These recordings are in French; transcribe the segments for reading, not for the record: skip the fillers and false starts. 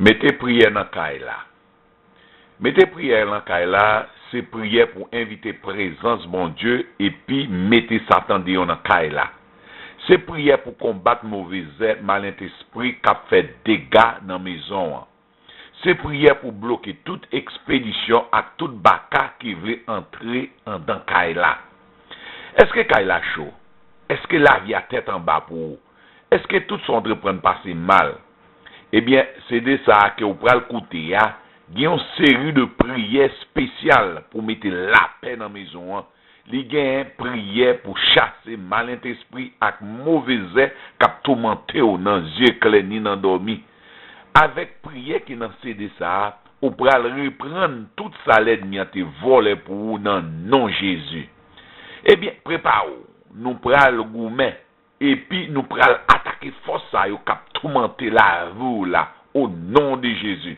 Mettez prière dans Kaila. Mettez prière dans Kaila, c'est prière pour inviter présence bon Dieu et puis mettez Satan dans Kaila. C'est prière pour combattre mauvais malin esprit qui fait dégâts dans la maison. C'est prière pour bloquer toute expédition à toute baka qui veut entrer dans Kaila. Est-ce que Kaila chaud? Est-ce que la vie a tête en bas pour vous? Est-ce que tout son entreprendre passer mal? Eh bien, c'est de ça que vous prenez le côté. Il y a une série de prières spéciales pour mettre la paix dans la maison. Il y a une prière pour chasser malin esprit et mauvais qui tourmenté dans les yeux clairs ni dans dormi. Avec prière qui dans de ça, vous prenez reprendre toute sa l'aide qui a été volée pour vous dans le nom de Jésus. Eh bien, préparez-vous. Nous prenons le gourmet. Et puis nous prenons attaquer force à qui a tourmenté la vie là, au nom de Jésus.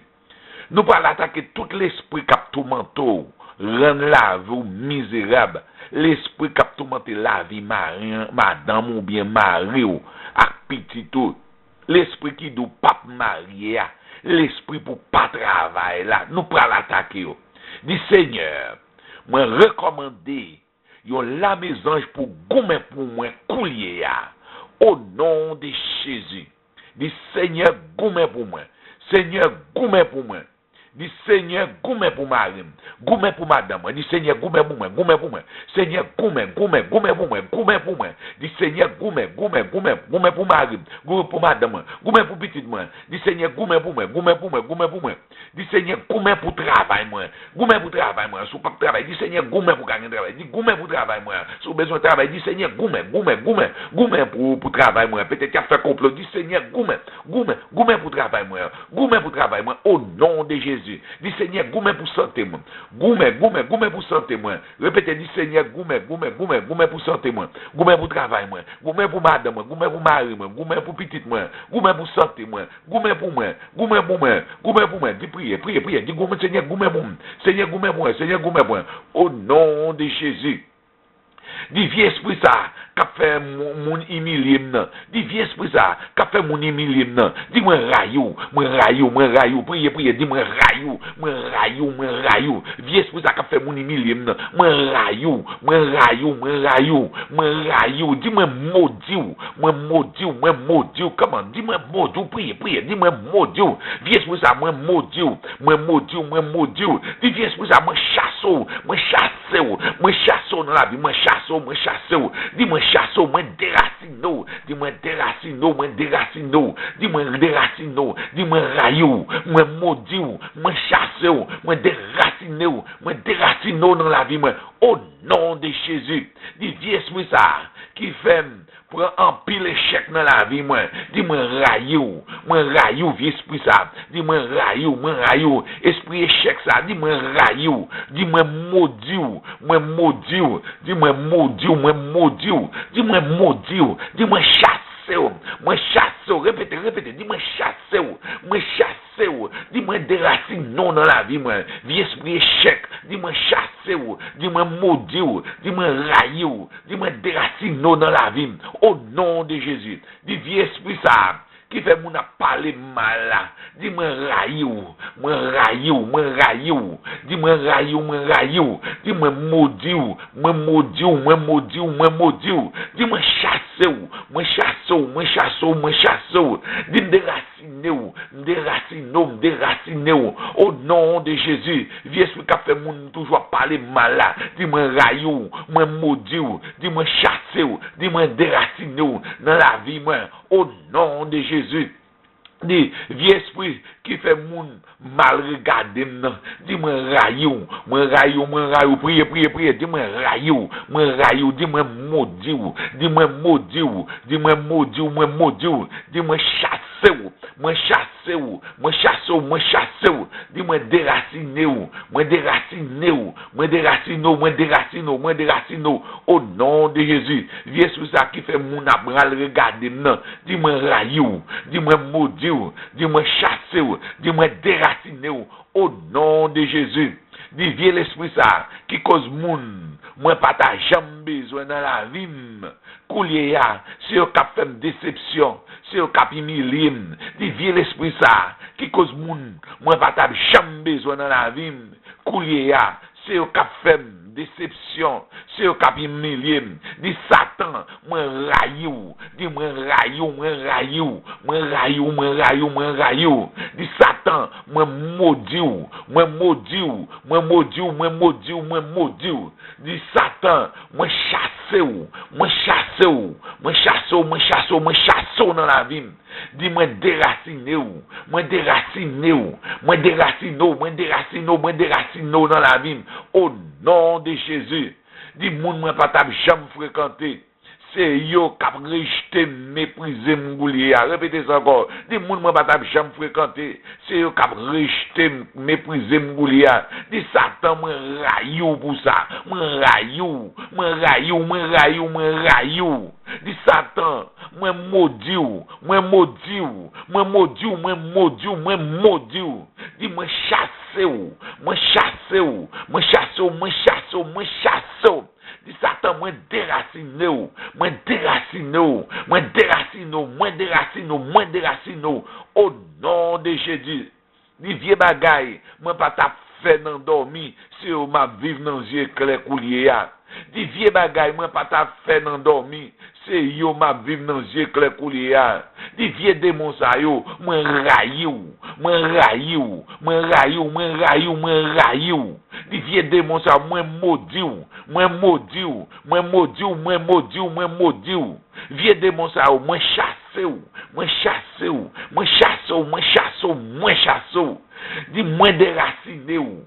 Nous prenons attaquer tout l'esprit qui a tourmenté, rendre la vie misérable. L'esprit qui a tourmenté la vie madame ou bien mari ou petit tout. L'esprit qui doit pas marier, l'esprit pour pas travailler là, nous prenons l'attaquer. Dis Seigneur, moi recommander yo la mes anges pour gommer pour moi coulier au nom de Jésus. Dis Seigneur gommer pour moi. Seigneur gommer pour moi. Dis Seigneur gommer pour Marie, gommer pour madame. Dis Seigneur gommer pour moi, gommer pour moi. Seigneur gommer pour moi, gommer pour moi. Dis Seigneur gommer pour Marie, gommer pour madame, gommer pour petite moi. Dis Seigneur gommer pour moi, gommer pour moi. Dis Seigneur gommer pour travail moi, gommer pour travail moi. Sous pas travail, dis Seigneur gommer pour gagner travail. Dis gommer pour travail moi. Sous besoin de travail, dis Seigneur gommer pour travail moi. Peut-être qu'il a fait complot, dis Seigneur gommer pour travail moi. Gommer pour travail moi au nom de Jésus. Dis Seigneur gommer pour santé moi. Gommer pour santé moi. Répétez, dis Seigneur gommer pour santé moi. Gommer pour travail moi. Gommer pour madame moi, gommer pour mari moi, gommer pour petite moi, gommer pour santé moi. Gommer pour moi. Dis priez. Dis gommer Seigneur gommer pour moi. Seigneur gommer pour moi. Au nom de Jésus. Dis vieux esprit ça, qu'a fait mon humilié nan. Dis vieux esprit ça, qu'a fait mon humilié nan. Dis moi rayou. Priez, dis moi rayou. Vieux esprit ça qu'a fait mon humilié nan. Moi rayou. Dis moi maudit. Comment? Dis moi maudit. Priez, dis moi maudit. Vieux esprit ça moi maudit. Dis vieux esprit ça moi chasse dans la vie, moi chasse. Dis-moi chasse, moi déracine. Dis-moi déracine. Dis-moi rayou, moi maudit, moi chasse, moi déracine dans la vie, moi. Au nom de Jésus. Dis vieux esprit ça qui fait pour empiler échec dans la vie, moi. Dis-moi rayou, vieux esprit ça. Dis-moi rayou, esprit échec ça. Dis-moi rayou, dis-moi maudit, dis-moi chasse, répétez, dis-moi chasse, dis-moi déracine non dans la vie, moi, vieux esprit échec, dis-moi chasse, dis-moi maudit, dis-moi rayou, dis-moi déracine non dans la vie, au nom de Jésus, dis vieux esprit ça, qui fait mon parler mal là. Dis-moi rayou. Dis-moi rayou. Dis-moi maudit. Dis-moi chasse. Moi chasse. Dis-moi déracine. Au nom de Jésus. Vieux esprit qui fait mon toujours parler mal là. Dis-moi rayou. Moi maudit. Dis-moi chasse. Dis-moi déracine dans la vie moi. Au nom de Jésus. Dis, vieux esprit qui fait moun mal regarder, dis-moi rayou, priez, dis-moi rayou, dis-moi maudit, dis-moi chasse, dis-moi déracine, au nom de Jésus, vieux esprit ça qui fait moun mal regarder, dis-moi rayou, dis-moi maudit, dis-moi chasser, dis-moi déraciner au nom de Jésus. Di vie l'esprit ça qui cause moun, moi pas ta jambe besoin dans la vie. Koulier ya, c'est au cap fait déception, c'est au cap humilié. Di vie l'esprit ça qui cause moun, moi pas ta jambe besoin dans la vie. Koulier ya, c'est au cap fait déception, c'est au cap humilié. Di Satan, moi rayou, di moi rayou. Di Satan, moi maudit. Di Satan, moi chasse dans la vie. Dis moi déraciner dans la vie. Au nom de Jésus. Dis moun moi pas t'a jamais fréquenté. C'est yo qui a rejeté, méprisé m'goulier. Répétez ça encore. Dis moun moi pas t'a jamais fréquenté. C'est yo qui a rejeté, méprisé m'goulier. Dis Satan moi rayou pour ça. Moi rayou. Dis Satan moi maudit. Dis moi chasse ou. Dis Satan, moi déracine ou. Au nom de Jésus. Dis vieux bagay, moi pas t'a fait nan dormi, si ou m'a vivre dans yeux clair coulier. Dis vieux bagay, moi pas t'a fait nan dormi, c'est yo m'a vivre dans yeux clair coulier. Dis vieux démon sa yo, moi rayou. Dis vieux démon sa moi maudit. Vieux démon sa moi chasse. Dis moins déraciné ou.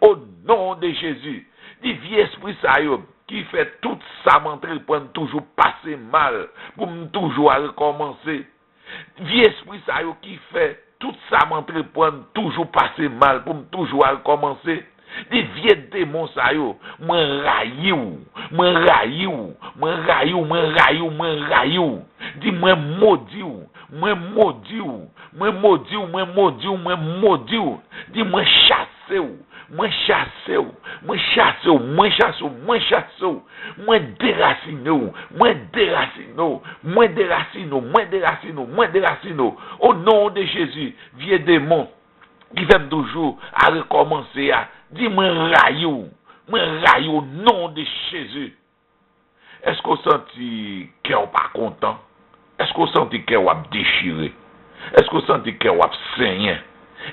Au nom de Jésus. Dis vieux esprit ça yo qui fait tout ça m'entreprendre toujours passer mal pour toujours recommencer. Vieux esprit ça yo qui fait tout ça m'entreprendre toujours passer mal pour toujours recommencer. Des vieux démons ça yo, moi rayou. Dis moi maudit. Dis moi chasse ou. Moi déracine. Au nom de Jésus, vieux démon qui fait toujours à recommencer. Dis-moi rayou, au nom de Jésus. Est-ce qu'on senti qu'on pas content? Est-ce qu'on senti qu'on a déchiré? Est-ce qu'on senti qu'on a saigné?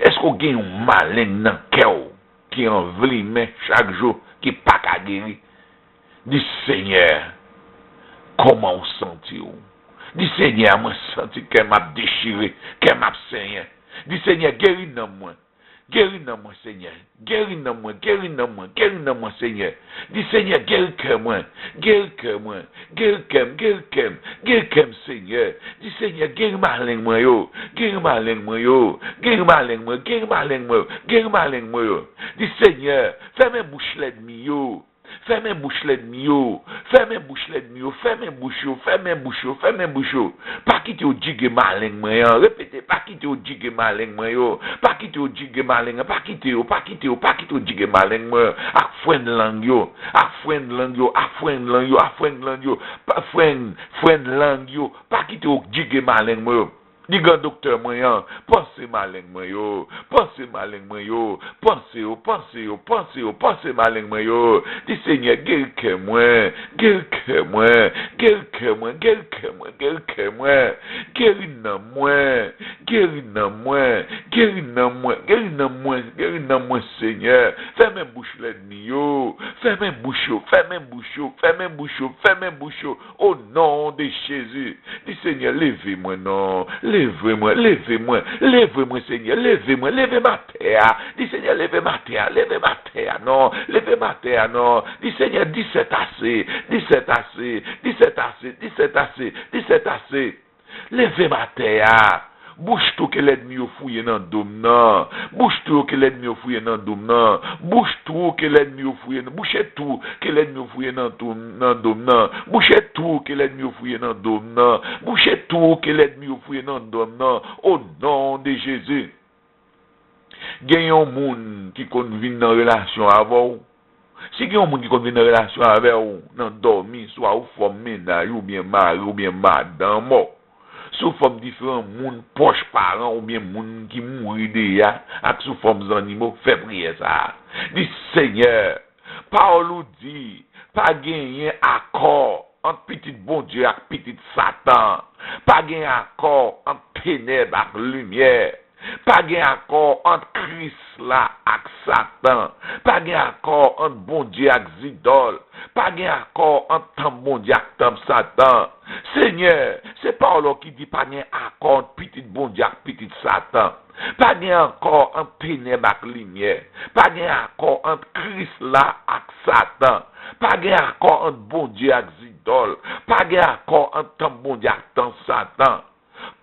Est-ce qu'on gagne un malin dans le qui enveline chaque jour, qui pas qu'à guérir? Dis Seigneur, comment on senti? Dis Seigneur, moi senti qu'on m'a déchiré, qu'on m'a saigné. Dis Seigneur, guéris-moi. Guéris-moi, Seigneur. Guéris-moi, Seigneur. Dis Seigneur, guéris-moi. Guéris-moi, Seigneur. Dis Seigneur, guéris-moi, Dis Seigneur, ferme bouche l'ennemi, Ferme bouche l'ennemi. Pas quitter au digue malin, répétez, pas quitter au digue malin, pas quitter au digue malin, pas quitter au digue malin, à freine langue, pas quitter au digue malin, Diga docteur moyen, pensez malin moyo, pensez malin moyo. Dis Seigneur, guéris moi, Seigneur. Ferme bouche l'ennemi yo, ferme bouche. Au nom de Jésus. Dis Seigneur, levez-moi non. Lève-moi, Seigneur, lève ma terre. Dis Seigneur, lève ma terre, non. Lève ma terre, non. Dis Seigneur, 17 assez. Lève ma terre. Bouche tout que l'ennemi au fouillé dans dôme nan. Bouche tout que l'ennemi au fouillé dans dôme nan. Bouche tout que l'ennemi au fouillé nan. Bouche tout que l'ennemi au fouillé dans dôme nan. Bouche tout que l'ennemi au fouillé dans dôme nan. Bouche tout que l'ennemi au fouillé dans dôme nan. Au nom de Jésus. Gen yon moun qui kon vin dans relation avec. Si gen yon moun qui kon vin dans relation avec ou, nan dormi, soit ou femme ménage ou bien mari ou bien madame mort. Sous forme différents moun proche parents ou bien moun qui mouri déjà avec sous forme animaux fait prier ça. Dit Seigneur, Paul dit pas gagner accord entre petit bon Dieu et petit Satan. Pas gagner accord entre ténèbres et lumière. Pas gain accord entre Christ là et Satan. Pas gain accord entre bon Dieu et idole. Pas gain accord entre bon Dieu et Satan. Seigneur, c'est Paul qui dit pas gain accord entre petit bon Dieu et petit Satan. Pas gain accord entre ténèbres et lumière. Pas gain accord entre Christ là et Satan. Pas gain accord entre bon Dieu et idole. Pas gain accord entre bon Dieu et Satan.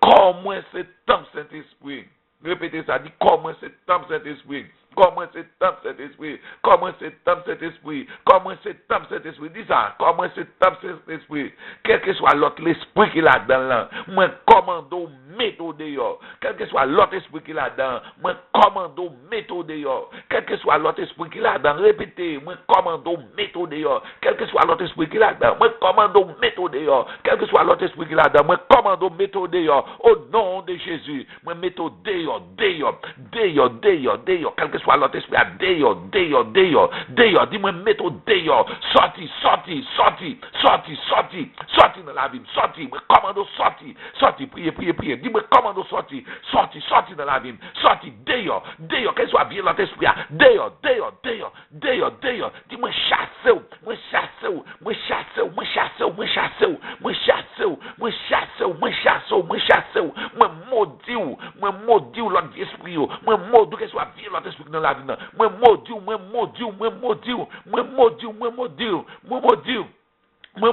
Comment c'est tant Saint-Esprit? Répétez ça, dit comment c'est temps cet esprit, comment c'est temps cet esprit, comment c'est temps cet esprit, comment c'est temps cet esprit, dis ça, comment c'est temps cet esprit, quel que soit l'autre l'esprit qu'il a dans là, moi commando méthode yo, quel que soit l'autre esprit qu'il a dans, moi commando méthode yo, quel que soit l'autre esprit qu'il a dans, répétez, moi commando méthode yo, quel que soit l'autre esprit qu'il a dans, moi commando méthode yo, quel que soit l'autre esprit qu'il a dans, moi commando méthode yo, au nom de Jésus, moi méthode yo, quel que soit l'autre esprit, dis-moi méthode yo, sorti dans la vie, sorti, moi commando sorti, priez, dis-moi commando sorti dans la vie, sorti, déyo, quel soit violent esprit, déyo, dis-moi chassez, moi maudit l'autre esprit, moi maudit que soit violent esprit dans la vie, moi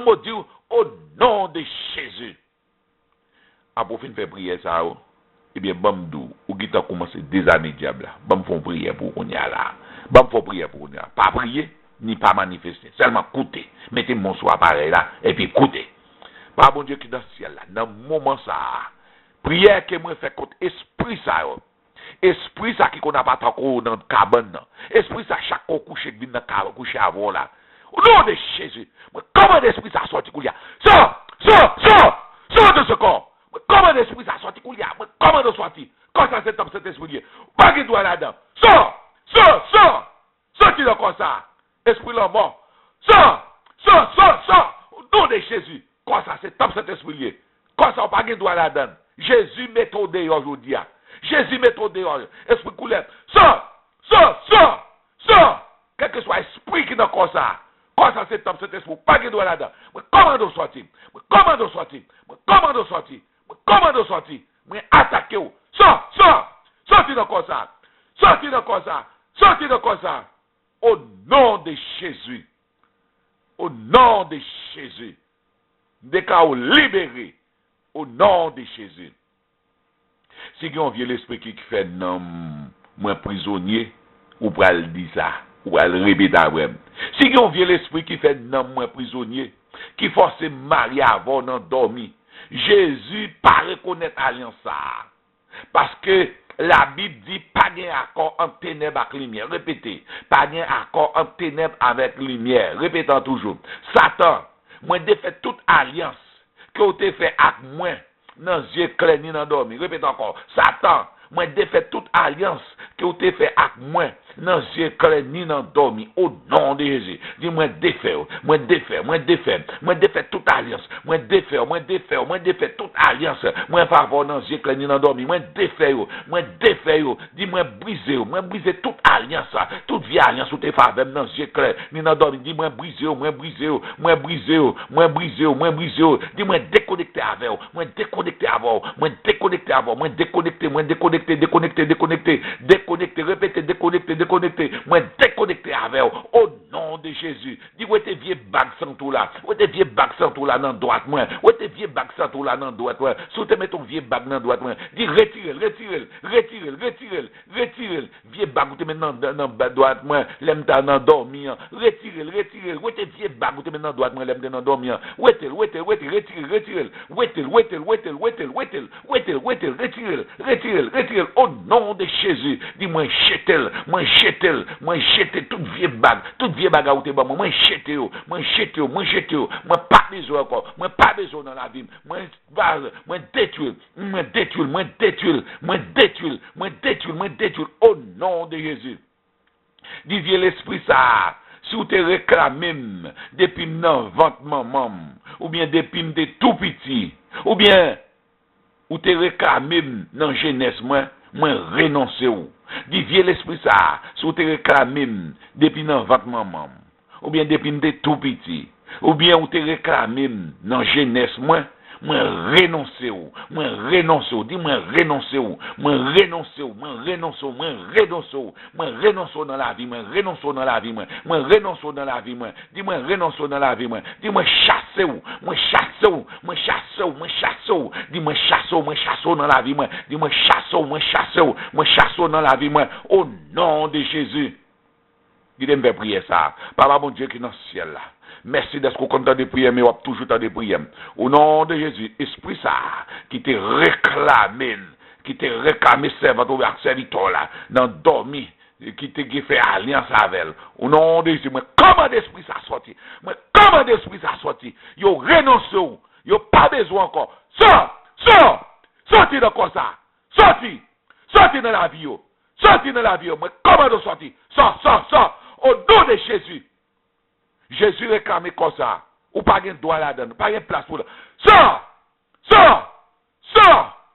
maudit, au nom de Jésus. Après fin faire prière ça, eh bien bamdou, ou qui t'a commencé des années diable là, bam font prière pour qu'on y a là, pas prier ni pas manifester, seulement écouter, mettez mon soir appareil là et puis écoutez. Par bon Dieu qui dans le ciel là, dans le moment ça, prière que moi fait contre esprit ça. Esprit ça qui qu'on a pas trop dans cabane. Esprit ça chaque coup coucher vient dans cabane coucher avant là. Au nom de Jésus. Comment l'esprit ça sorti coulia? Sors de ce corps. Comment l'esprit ça sorti coulia? Comment de sorti? Quand ça c'est cet esprit. Pas qu'il doit là-dedans. Sors. Sorti de comme ça. Esprit là mort. Sors. Au nom de Jésus. Quand ça c'est cet esprit. Quand ça pas qu'il doit là-dedans. Jésus met au dehors aujourd'hui. Jésus met au dehors. Esprit couleur. Sors. Quel que soit esprit qui dans comme ça. Quand ça c'est cet esprit. Pas qu'il doit là-dedans. Commande sortir. Moi attaquer. Sorti dans comme ça. Sorti dans comme ça. Au nom de Jésus. Des cas libérés. Au nom de Jésus. Si on vient l'esprit qui fait non, moi prisonnier, ou pral dire ça, ou pral répéter après. Si on vient l'esprit qui fait non, moi prisonnier, qui force marier avant d'en dormir, Jésus pas reconnaître alliance ça. Parce que la Bible dit pas de accord entre ténèbres avec lumière. Répétez, pas de accord entre ténèbres avec lumière. Répétons toujours. Satan, moi défait toute alliance que vous avez fait avec moi. Dans yeux clairs ni dans dormi. Répète encore. Satan, moi défait toute alliance que vous avez fait avec moi. Dans yeux clairs ni dans dormi. Au nom de Jésus. Dis-moi défait toute alliance. Moi défait toute alliance. Moi faveur dans yeux clairs ni dans dormi. Moi défait. Dis-moi briser toute alliance. Toute vieille alliance ou tes faveurs dans yeux clairs ni dans dormi. Dis-moi briser. Dis-moi déconnecter avec vous. Moi déconnecter. Répétez, déconnecter. Moi déconnecter avec vous. Au nom nom de Jésus. Dis où tes vieux bagues sans tout là. Où tes vieux bagues sans tout là dans droite moi. Où tes vieux bagues sans tout là dans droite moi. Si tu mets ton vieux bague dans droite moi. Dis retire. Vieux bague tu mets dans droite moi. L'aime ta dans dormir. Retire. Où tes vieux bague tu mets dans droite moi. L'aime ta dans dormir. Retire. Retire. Au nom de Jésus. Dis-moi jeter toute vieille bague à où t'es bon, moi jeter, moi pas besoin encore, moi pas besoin dans la vie, moi détruire, au nom de Jésus. Dis vieux l'esprit ça, si vous te réclamez depuis non ventre maman, ou bien depuis m'te tout petit, ou bien ou te réclamé dans jeunesse moi renoncer ou. Dis vieux l'esprit ça, si vous te réclamé depuis dans votre maman, ou bien depuis m'te tout petit, ou bien ou te réclamé dans jeunesse moi renoncer ou. Dis moi renoncer ou. Moi renoncer dans la vie, moi renoncer dans la vie, moi renoncer dans la vie, moi. Dis moi renoncer dans la vie, moi. Dis moi chasser ou. Dis moi chasser dans la vie, moi. Dis moi chasser dans la vie, moi. Au nom de Jésus. Dis me faire prier ça. Papa mon Dieu qui est dans le ciel là. Merci d'être content de prier, mais on va toujours de prier. Au nom de Jésus, esprit ça, qui te réclame, serviteur là, dans dormi, qui te fait alliance avec elle. Au nom de Jésus, moi, comment d'esprit ça sorti? Yo renonce, yo pas besoin encore. Sorti de quoi ça? Sorti dans la vie, moi, comment de sortir? Sors, au nom de Jésus. Jésus réclame comme ça. Ou pas de droit là-dedans, pas de place pour là. Sors!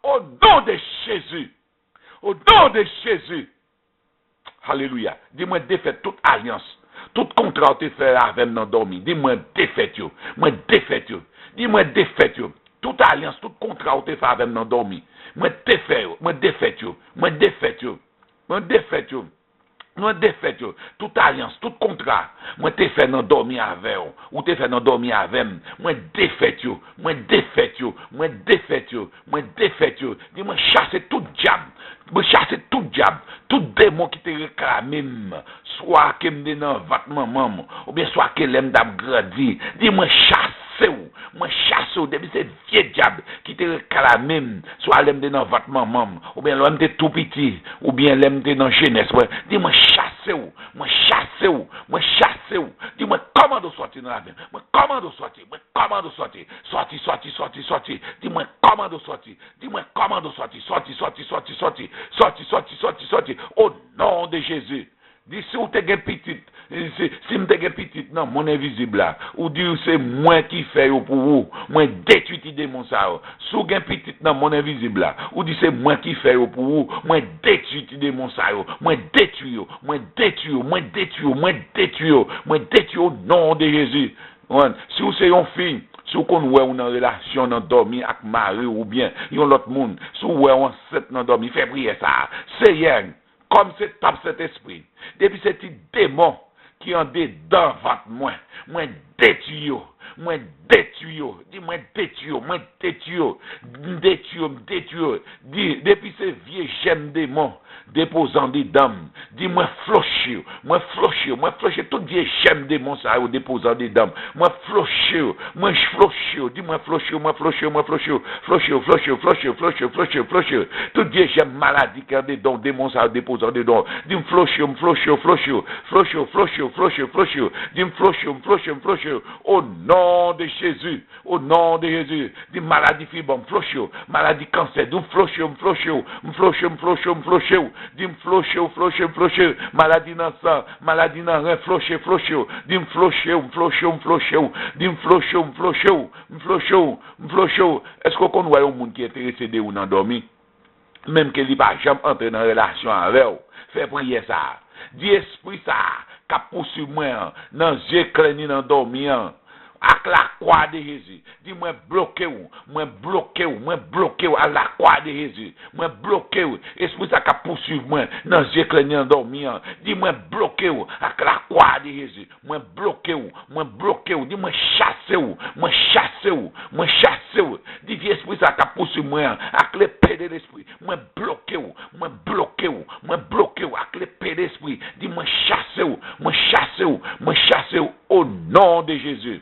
Au nom de Jésus. Alléluia. Dis-moi défaite toute alliance, tout contrat que tu fais avec nous dormi. Dis-moi défaite yo. Dis-moi défaite yo. Toute alliance, tout contrat que tu fais avec nous dormi. Moi défaite yo. Moi défaite yo, toute alliance, tout contrat, moi te fait dans dormir avec ou te fait dans dormir avec moi défaite yo, dis-moi chasser tout diable, tout démon qui te réclame, soit que me dans votre maman ou bien soit que l'aime d'ab grandi, dis-moi chasser ou depuis ces vieux diable qui te réclame, soit l'aime dans votre maman ou bien l'aime de tout petit ou bien l'aime de dans jeunesse, dis-moi chasser ou. Dis-moi comment de sortir dans la vie. Comment de sortir. Sorti. Dis-moi comment de sortir. Sorti. Au nom de Jésus. Dis si vous t'es petite, si m'te petite non mon invisible là, ou dis c'est moi qui fait pour vous, moi détruit démon ça. Si vous petite non mon invisible là, ou dis c'est moi qui fait pour vous, moi détruit démon ça. Moi détruit au nom de Jésus. Si vous c'est une fille, si vous connaissez une relation dans dormir avec mari ou bien yon l'autre monde, si vous avez enceinte dans dormir, fait prier ça. C'est hier. Comme c'est tape cet esprit, depuis cet démon qui en dedans votre moi détruis, dis-moi détruis, dis depuis ces vieux gemmes démons déposant des dames, dis-moi flocher, toutes vieux gemmes démons ça déposant des dames, dis-moi flocher, toutes vieux gemmes maladies qui ont des dons démons ça déposant des dons, dis-moi flocher, dis-moi au nom de Jésus, dis maladie fibrome, maladie cancer, dis flocher, dis flocher, maladie dans sang, maladie dans rein, flocher, dis flocher, est-ce qu'on voit un monde qui est intéressé de ou nan dormi, même que il pas jamais entrer dans relation avec ou, fait prier ça, dis esprit ça, qu'a poursuivi moi, dans yeux clairs dans dormir. avec la croix de Jésus. Dis-moi bloqué ou, moi bloqué ou à la croix de Jésus. Moi bloqué ou, esprit ça qui poursuivre moi dans j'ai endormi. Dis-moi bloqué ou avec la croix de Jésus. Moi bloqué ou, dis-moi chasser ou, dis vieux esprit ça qui poursuivre moi avec l'épée de l'esprit. Moi bloqué ou avec l'épée de l'esprit. Dis-moi chasser ou au nom de Jésus.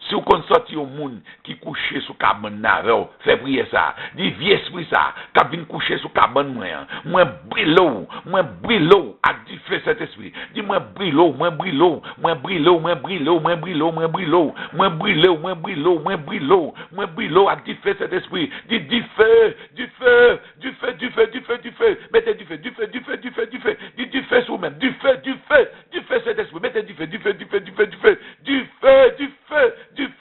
Si vous constatez un monde qui couche sous cabane navel, fait prier ça. Dis vieux esprit ça, qui vient coucher sous cabane moi brûle à du feu cet esprit. Dis moi brûle à du feu cet esprit. Dis du feu. Mettez du feu. Dis du feu sur même. Du feu cet esprit. Mettez du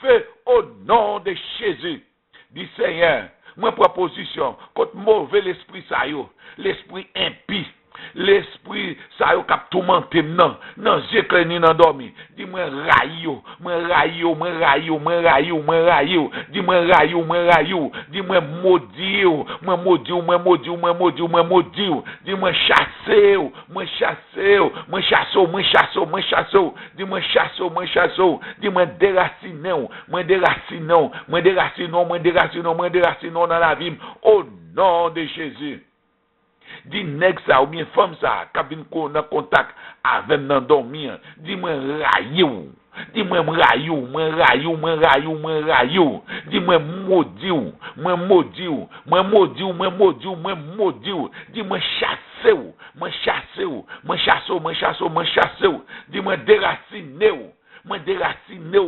feu au nom de Jésus. Dis Seigneur, moi proposition contre mauvais l'esprit ça yo, l'esprit impie. L'esprit ça yo k'ap tourmenter non j'ai clean nan dormi. Dis moi rayo. Dis moi rayo. Dis moi maudit. Dis moi chasser. Dis moi chasser. Dis moi déraciner. Dans la vie au nom de Jésus. Dis nèg ça ou bien femme ça qui vient en contact avec nan dormir. Dis-moi rayo. Dis-moi rayo. Dis-moi maudit. Dis-moi chasser. Dis-moi déraciner. Moi déraciner.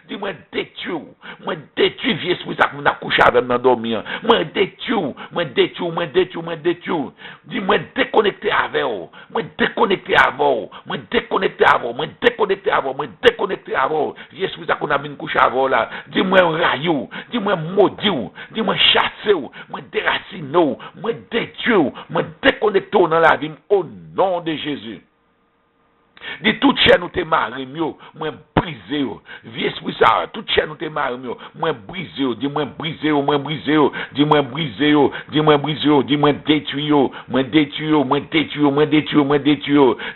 Dis-moi détruire vieux esprit ça qu'on a couché avec dans dormir. Moi détruire. Dis-moi déconnecter avec vous. Moi déconnecter avec vieux esprit ça qu'on a mis couché avec là. Dis-moi rayo, dis-moi maudit, dis-moi chasser, moi déraciner, moi détruire, moi déconnecter dans la vie au nom de Jésus. Dis toute chaîne où t'es marre mieux, moi briser. Vieux esprit ça, toute chaîne où t'es marre mieux, moi briser. Dis-moi briser. Dis-moi détruire.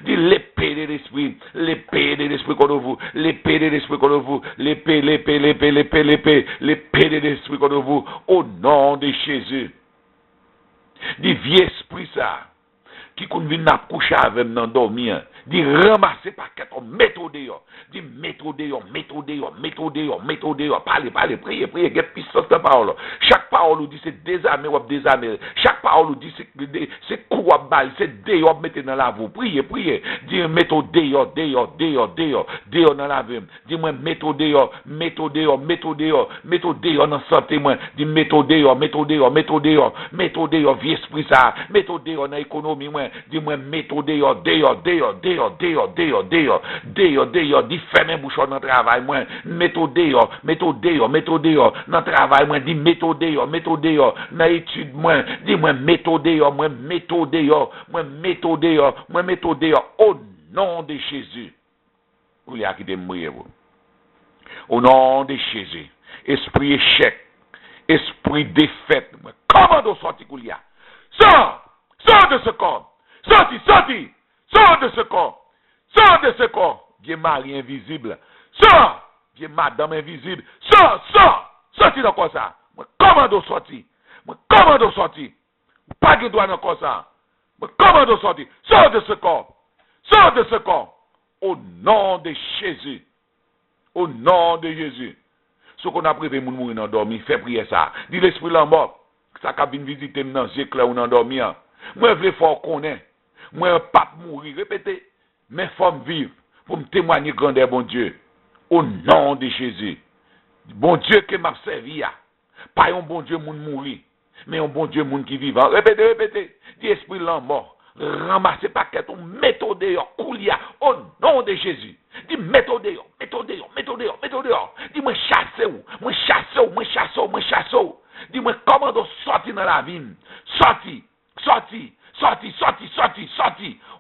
Dis l'épée de l'esprit contre vous. L'épée de l'esprit contre vous. Au nom de Jésus. Dis vieux esprit ça. Qui convient à coucher avec nous dormir, dit ramasser paquet, méthode, dit méthode, parlez, priez, get puissance de parole. Chaque parole dit c'est désarmer ou désarmer. Chaque parole dit c'est coup à balle, c'est dehors mettez dans la vie. Priez, dit méthode dehors dans la vie. Dis moi méthode dehors dans santé moi, dit méthode dehors, vie esprit ça, méthode dehors dans économie moi. Dis-moi, méthode dehors, dis ferme bouchon dans le travail, moi, méthode dehors, dans le travail, moi, dis méthode dehors, dans l'étude, moi, dis-moi, méthode dehors, au nom de Jésus. Vous l'avez quitté mourir, vous. Au nom de Jésus, esprit échec, esprit défaite, moi, comment on sortir, Koulia? Sors de ce corps! Sorti de ce corps, Viens mari invisible, sors, viens madame invisible, sorti dans quoi ça, comment sorti, pas de droit dans quoi ça, comment sorti, sors de ce corps, au nom de Jésus, ce qu'on a prévu moun mourir dans dormi, fait prier ça, dit l'esprit la mort, ça qu'a vient visiter dans j'ai clair ou dans dormir, moi je veux fort connaître. Moi, pas mourir, répétez, mais faut vivre pour me témoigner grandeur, bon Dieu, au nom de Jésus. Bon Dieu qui m'a servi, pas un bon Dieu moun mourir, mais un bon Dieu moun qui vivant. Répétez, dit esprit l'en mort, ramassez paquet, méthode dehors, coulia, au nom de Jésus. Dis méthode dehors. Dis moi chassez. Dis moi comment on sortir dans la vie. Sorti.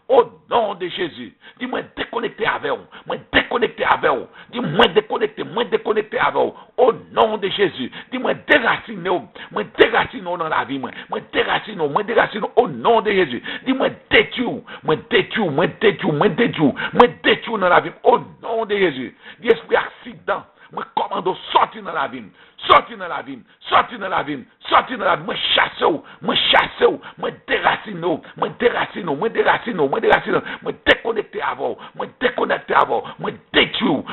Au nom de Jésus. Dis-moi déconnecter avec vous. Moi déconnecter avec vous. Dis-moi déconnecter avec vous. Au nom de Jésus. Dis-moi déraciner. Moi déraciner dans la vie. Moi déraciner au nom de Jésus. Dis-moi détruire. Moi détruire dans la vie. Au nom de Jésus. Dis esprit accident. Moi commande sortir dans la vie. Sortir dans la vie. Moi chasse ou. Moi déracine. Moi déconnecter avant. Moi détruire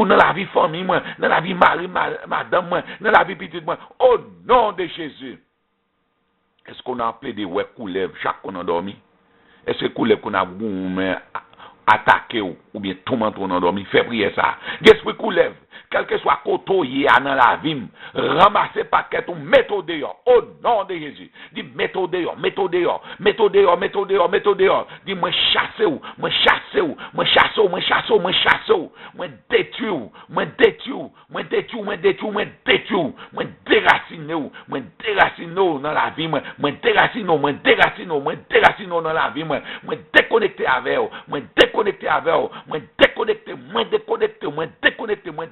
dans la vie famille moi, dans la vie mari, madame moi, dans la vie petite moi. Au nom de Jésus. Est-ce qu'on a appelé des ouais coulèves chaque qu'on a dormi? Est-ce que coulève qu'on a attaqué ou bien tout le monde on endormi, fait prier ça. L'esprit coulève, quel que soit côté dans la vie, ramassez paquet ou mettez dehors au nom de Jésus. Dis mettez dehors. Dis moi chasser ou, moi détruire, moi déraciner dans la vie, moi déraciner dans la vie, moi déconnecter avec vous, moi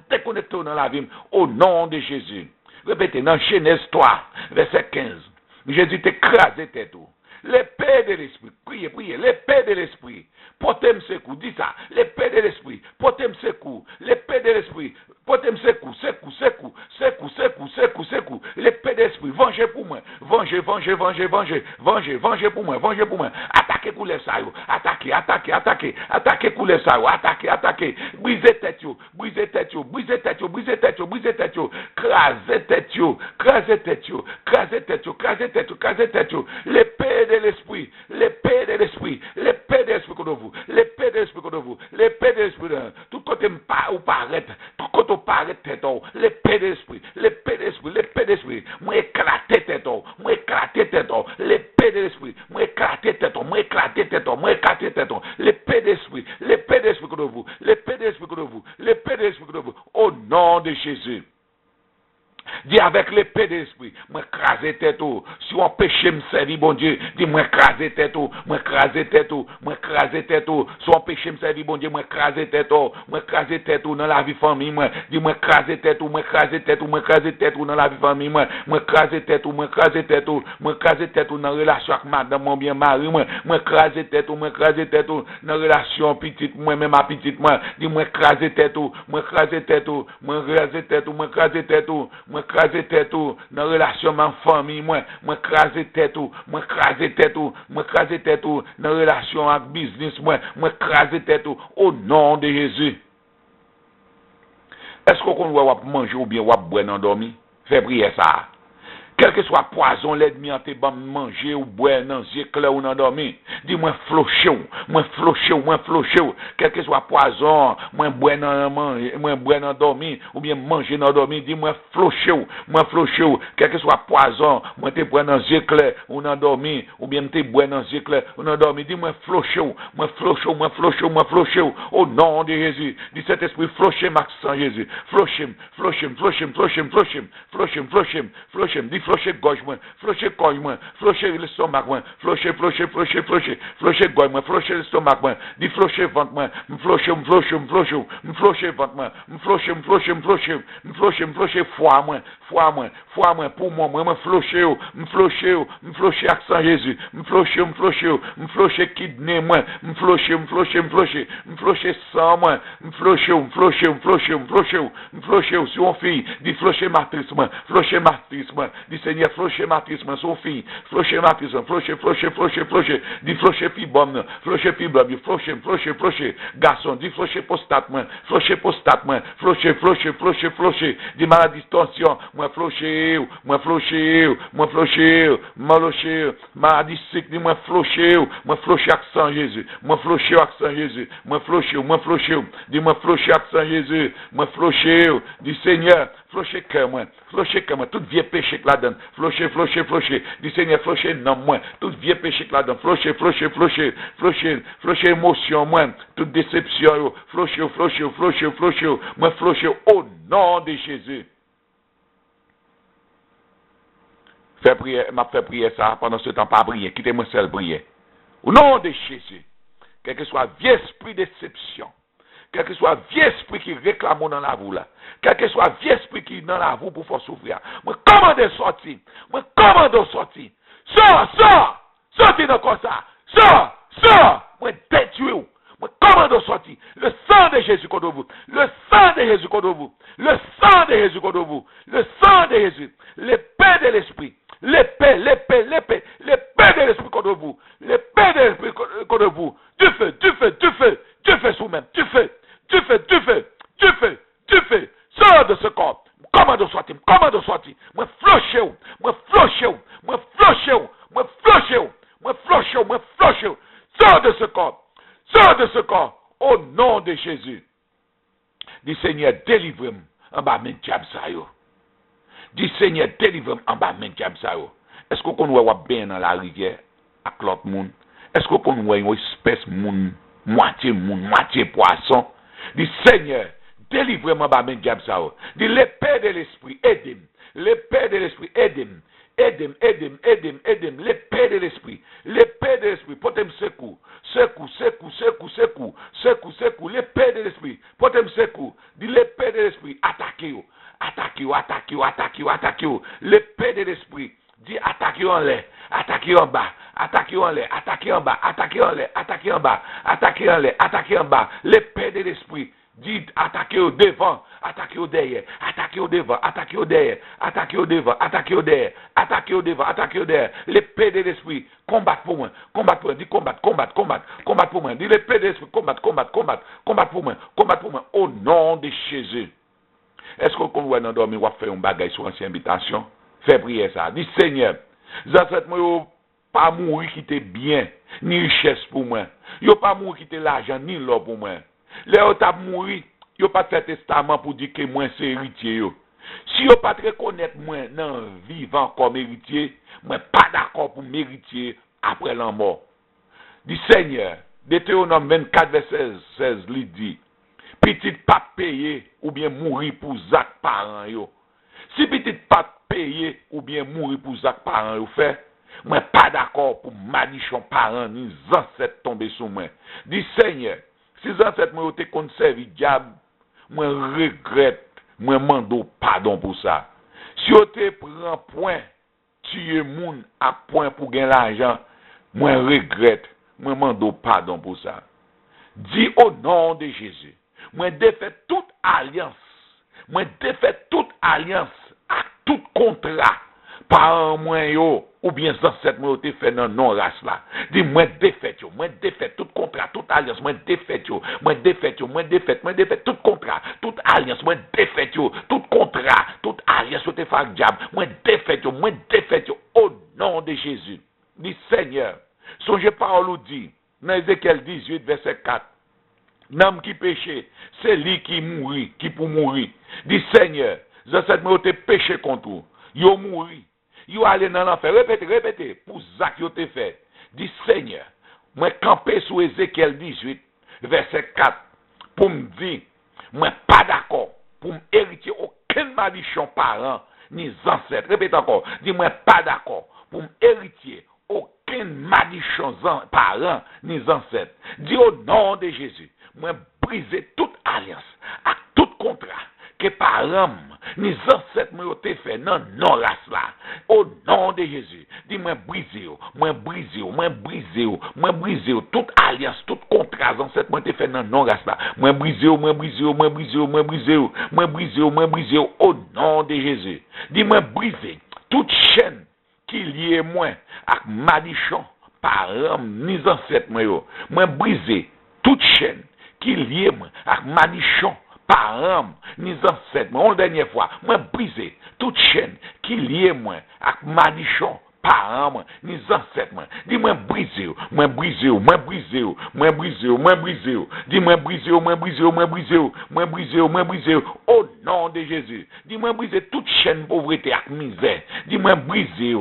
déconnecter dans la vie au nom de Jésus. Répétez dans Genèse 3, verset 15. Jésus t'écrasé tête. L'épée de l'esprit, priez, l'épée de l'esprit, portez-moi secours, dis ça, l'épée de l'esprit, portez-moi secours, l'épée de l'esprit, portez-moi secours, l'épée de l'esprit, vengez pour moi, vengez pour moi, attaquez couleur ça, attaquez couleur ça, attaquez, brisez tête, crasez tête, l'épée de l'esprit, contre vous, l'épée de l'esprit tout côté ou paraître, tête, l'épée de l'esprit, moi éclater tête, l'épée de l'esprit, moi éclater tête, l'épée de l'esprit contre vous, au nom de Jésus. Dis avec l'épée de l'esprit, moi craser tête ou, si on péché me servir bon Dieu, dis moi craser tête ou, si on péché me servir bon Dieu, moi craser tête ou dans la vie famille moi, dis moi craser tête ou dans la vie famille moi craser tête ou dans relation avec madame mon bien mari moi craser tête ou dans relation petite moi même ma petite moi, dis moi craser tête ou, craser tête ou dans relation avec ma famille moi craser tête ou dans relation avec business moi craser tête ou au nom de Jésus. Est-ce qu'on doit manger ou bien boire dans dormir? Fais prier ça. Quel que soit poison, l'ennemi en te bon manger ou boire dans yeux clair ou dans dormir. Dis-moi flocher. Quel que soit poison, moi boire dans dormir ou bien manger dans dormir, dis-moi flocher. Quel que soit poison, moi te boire dans yeux clair ou dans dormir ou bien te boire dans yeux clair ou dans dormir, dis-moi flocher. Au nom de Jésus. Dis cet esprit flocher Max sans Jésus. Flocher. Dis flocher gauche moi, flocher corps moi, flocher l'estomac moi, flocher gauche moi, flocher l'estomac moi, dis flocher ventre moi, flocher ventre moi, flocher foie moi pour moi flocher accent Jésus, flocher kidney moi, flocher sang moi, flocher sur fille, dis flocher matrice moi, dis Seigneur, flocher matrice, son fille, flocher matrice, flocher, dis flocher fibom, flocher, garçon, dis flocher prostate, flocher, dis maladie tension, moi flocher, maladie sick, dis moi flocher accent Jésus, dis moi flocher accent Jésus, dis Seigneur, flocher cœur moi, tout vieux péché que là-dedans, flocher, dis Seigneur, flocher non moi, tout vieux péché que là-dedans, flocher émotion moi, toute déception, flocher, moi flocher au nom de Jésus. Fais prier ça pendant ce temps, pas prier, quittez-moi seul prier. Au nom de Jésus, quel que soit vieux esprit de déception, quel que soit vieux esprit qui réclame dans la vous là, quel que soit vieux esprit qui est dans la vous pour faire souffrir, moi commande sortir, moi commande sortir, sorti dans comme ça, moi détruire, moi commande sortir, le sang de Jésus contre vous, le sang de Jésus contre vous, le sang de Jésus contre vous, le sang de Jésus, l'épée de l'esprit, l'épée de l'esprit contre vous, l'épée de l'esprit contre vous, du feu sous même, du feu, sors de ce corps, commande sortir, moi floché, sors de ce corps, au nom de Jésus. Dis Seigneur, délivre-moi en bas men diable ça yo. Dis Seigneur, délivre-moi en bas men diable ça yo. Est-ce qu'on voit bien dans la rivière avec l'autre monde? Est-ce qu'on voit une espèce monde, moitié poisson? Dis Seigneur, délivre-moi en bas men diable ça yo. Dis l'épée de l'esprit, aide-moi. L'épée de l'esprit, aide-moi. L'épée de l'esprit, portez-moi secours, l'épée de l'esprit, portez-moi secours, dis l'épée de l'esprit, attaquez-vous, l'épée de l'esprit, dis attaquez en l'air, attaquez en bas, attaquez en l'air, attaquez en bas, attaquez en l'air, attaquez en bas, attaquez en l'air, attaquez en bas, l'épée de l'esprit. Dit attaquez au devant, attaquez au derrière, attaquez au devant, attaquez au derrière, attaquez au devant, attaquez au derrière, attaquez au devant, attaquez au derrière. L'épée de l'esprit, combattre pour moi, dit combattre pour moi, dit l'épée de l'esprit, combattre pour moi, au nom de Jésus. Est-ce qu'on va dans dormir ou faire un bagage sur ancienne habitation? Fais prier ça. Dis Seigneur, j'accepte moi pas mourir qui t'est bien, ni richesse pour moi. Yo pas mourir qui t'est l'argent, ni l'or pour moi. Les autres mouru, yo pas fait testament pour dire que moi c'est héritier yo. Si yo pas reconnaître moi non vivant comme héritier, moi pas d'accord pour m'héritier après la mort. Dit Seigneur, Deutéronome 24 verset 16 lui dit, petit pas payé ou bien mourir pour Zach parents yo. Si petit pas payé ou bien mourir pour Zach parents yo fait, moi pas d'accord pour malichon parents ni ancêtres tomber sur moi. Dit Seigneur, si ancêtres moi te conservé diable, moi regrette, moi mando pardon pour ça. Si on te prend point tuer moun à point pour gagner l'argent, moi regrette, moi mando pardon pour ça. Dis au nom de Jésus, moi défait toute alliance à tout contrat par moi yo ou bien ancêtre moi te fait dans non race là. Dis moi défait tout contrat, toute alliance, moi défait tout contrat, toute alliance, moi défait tout contrat, toute alliance te fait diable, moi défait au nom de Jésus. Dis Seigneur, songez parole ou dit dans Ézéchiel 18 verset 4. N'homme qui péché, c'est lui qui mourit, qui pour mourir. Dis Seigneur, ancêtre moi te péché contre vous. Yo mouri. Yo allé dans l'enfer. Répétez. Pour ça que yo te fait. Dis Seigneur, moi camper sur Ézéchiel 18, verset 4, pour me dire, moi pas d'accord, pour m'hériter aucun malichon parent, ni ancêtre. Répète encore. Dis moi pas d'accord, pour m'hériter aucun malichon parent, ni ancêtre. Dis au nom de Jésus, moi briser toute alliance, à tout contrat, que parents, ni ancêtres m'ont fait non race là. Au nom de Jésus, dis-moi briser, toute alliance, tout contrat, ancêtres m'ont fait non race là. Moi briser, au nom de Jésus. Dis-moi briser toute chaîne qui lie moi avec malichon, parents, ni ancêtres moi briser toute chaîne qui lie moi avec malichon, parents, ni ancêtres, moi, la dernière fois, moi briser toute chaîne qui lie moi avec malichon, parents, ni ancêtres, dis-moi briser, dis-moi briser, au nom de Jésus, dis-moi briser toute chaîne pauvreté avec misère, dis-moi briser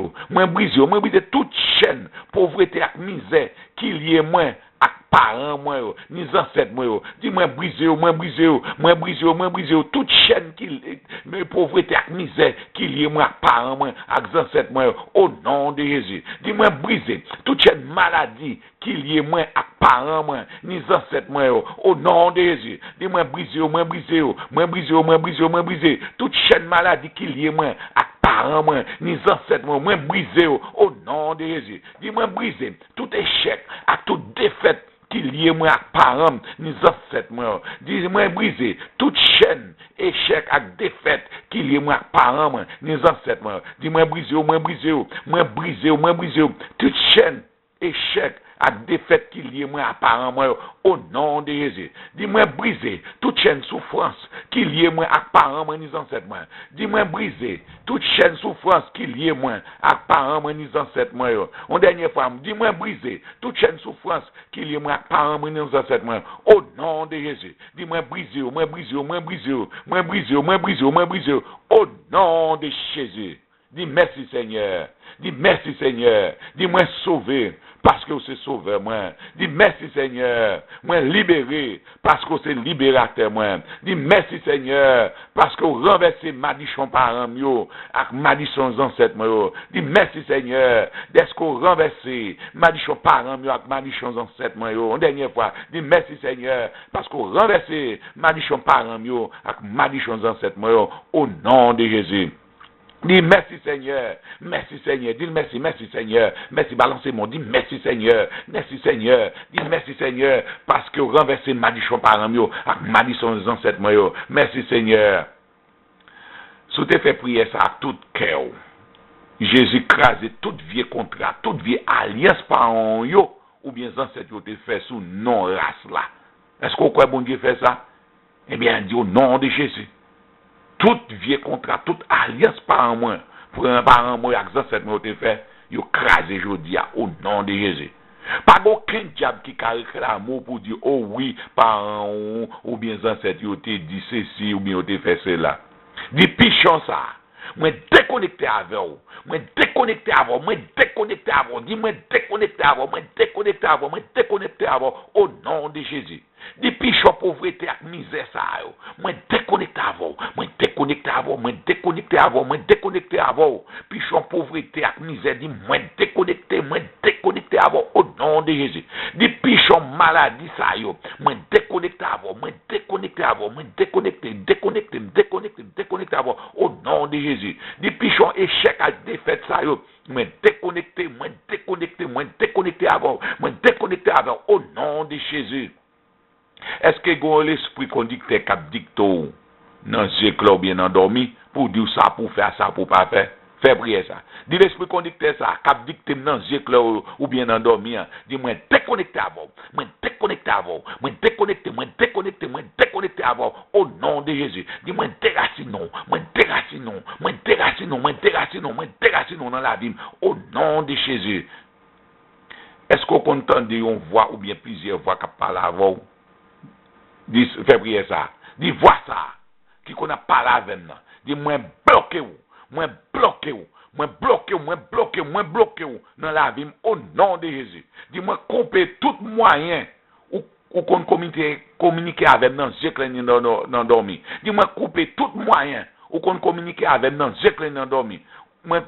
toute chaîne pauvreté avec misère qui lie moi avec parents moi ni ancêtres moi dis-moi briser toute chaîne qui mais pauvreté ak misère qui lié moi ak parents moi ak ancêtres moi au nom de Jésus dis-moi briser toute chaîne maladie qui lié moi ak parents moi ni ancêtres moi au nom de Jésus dis-moi briser toute chaîne maladie qui lié moi ak parents moi ni ancêtres moi briser au nom de Jésus dis-moi briser tout échec ak toute défaite qui lié moi ak parents ni ancêtres moi dis-moi briser toute chaîne échec ak défaite qui lié moi ak parents moi ni ancêtres moi dis-moi briser toute chaîne échec ak défaite qui lié moi à parents moi au nom de Jésus dis-moi briser toute chaîne souffrance qui lié moi à parents moi ni ancêtres moi dis-moi briser toute chaîne souffrance qui lié moi à parents moi ni ancêtres moi en dernière fois dis-moi briser toute chaîne souffrance qui lié moi à parents moi ni ancêtres moi au nom de Jésus dis-moi briser au nom de Jésus dis merci Seigneur dis-moi sauver parce que c'est sauveur moi. Dis merci Seigneur, moi libéré parce que c'est libérateur moi. Dis merci Seigneur parce que renversé madichon parents yo ak madichon ancêtres moi. Dis merci Seigneur d'être qu'on renversé madichon parents yo ak madichon ancêtres moi. Une dernière fois, dis merci Seigneur parce qu'on renversé madichon parents yo ak madichon ancêtres moi au nom de Jésus. Dis merci Seigneur, dis merci Seigneur, merci balancez mon, dis merci Seigneur, dis merci Seigneur, parce que renverser madichon parents yo, ak madichon ancêtres moi yo, merci Seigneur. Sous te fait prier ça à tout cœur, Jésus crase toute vieux contrat, toute vieille alliance parents yo, ou bien ancêtres yo te fait sous non race là. Est-ce qu'on croit bon Dieu fait ça? Eh bien, dit au nom de Jésus. Tout vieux contrat, toute alliance par moi, pour un parent moi, ancêtre moi, fait, yo crasé jodi au nom de Jésus. Pas aucun diable qui carré l'amour pour dire, oh oui, parents ou bien ancêtre, yo te dit ceci, ou bien yo te fait cela. Dis pichon ça. Moi déconnecté avec vous. Dis-moi déconnecté avec au nom de Jésus. Dis pichon pauvreté ak misère ça yo. Moi déconnecté avec vous. Pichon pauvreté ak misère dit moi déconnecté avec au nom de Jésus. Dis pichon maladie ça yo. Moi déconnecté avec au nom de Jésus. Dis pichon échec ak défaite ça yo. Moi déconnecté avec au nom de Jésus. Est-ce que vous avez l'esprit conducteur qui dicte dans ce club bien endormi pour dire ça, pour faire ça, pour pas faire? Fais prier ça. Dis l'esprit conducteur ça, qui dicte dans ce club ou bien endormi. Dis-moi déconnecté avant. Moi déconnecté avant au nom de Jésus. Dis-moi déracinons dans la vie au nom de Jésus. Est-ce qu'on entend une voix ou bien plusieurs voix qui parlent avant? Dis, fais prier ça. Dis, vois ça. Qui qu'on a parlé avec nous. Dis, moi bloqué ou dans la vie au nom de Jésus. Dis, moi couper tout moyen ou qu'on communiquer avec nous, j'ai craigné dans dormi. Dis, moi couper tout moyen ou qu'on communiquer avec nous, j'ai craigné dans dormi. Moi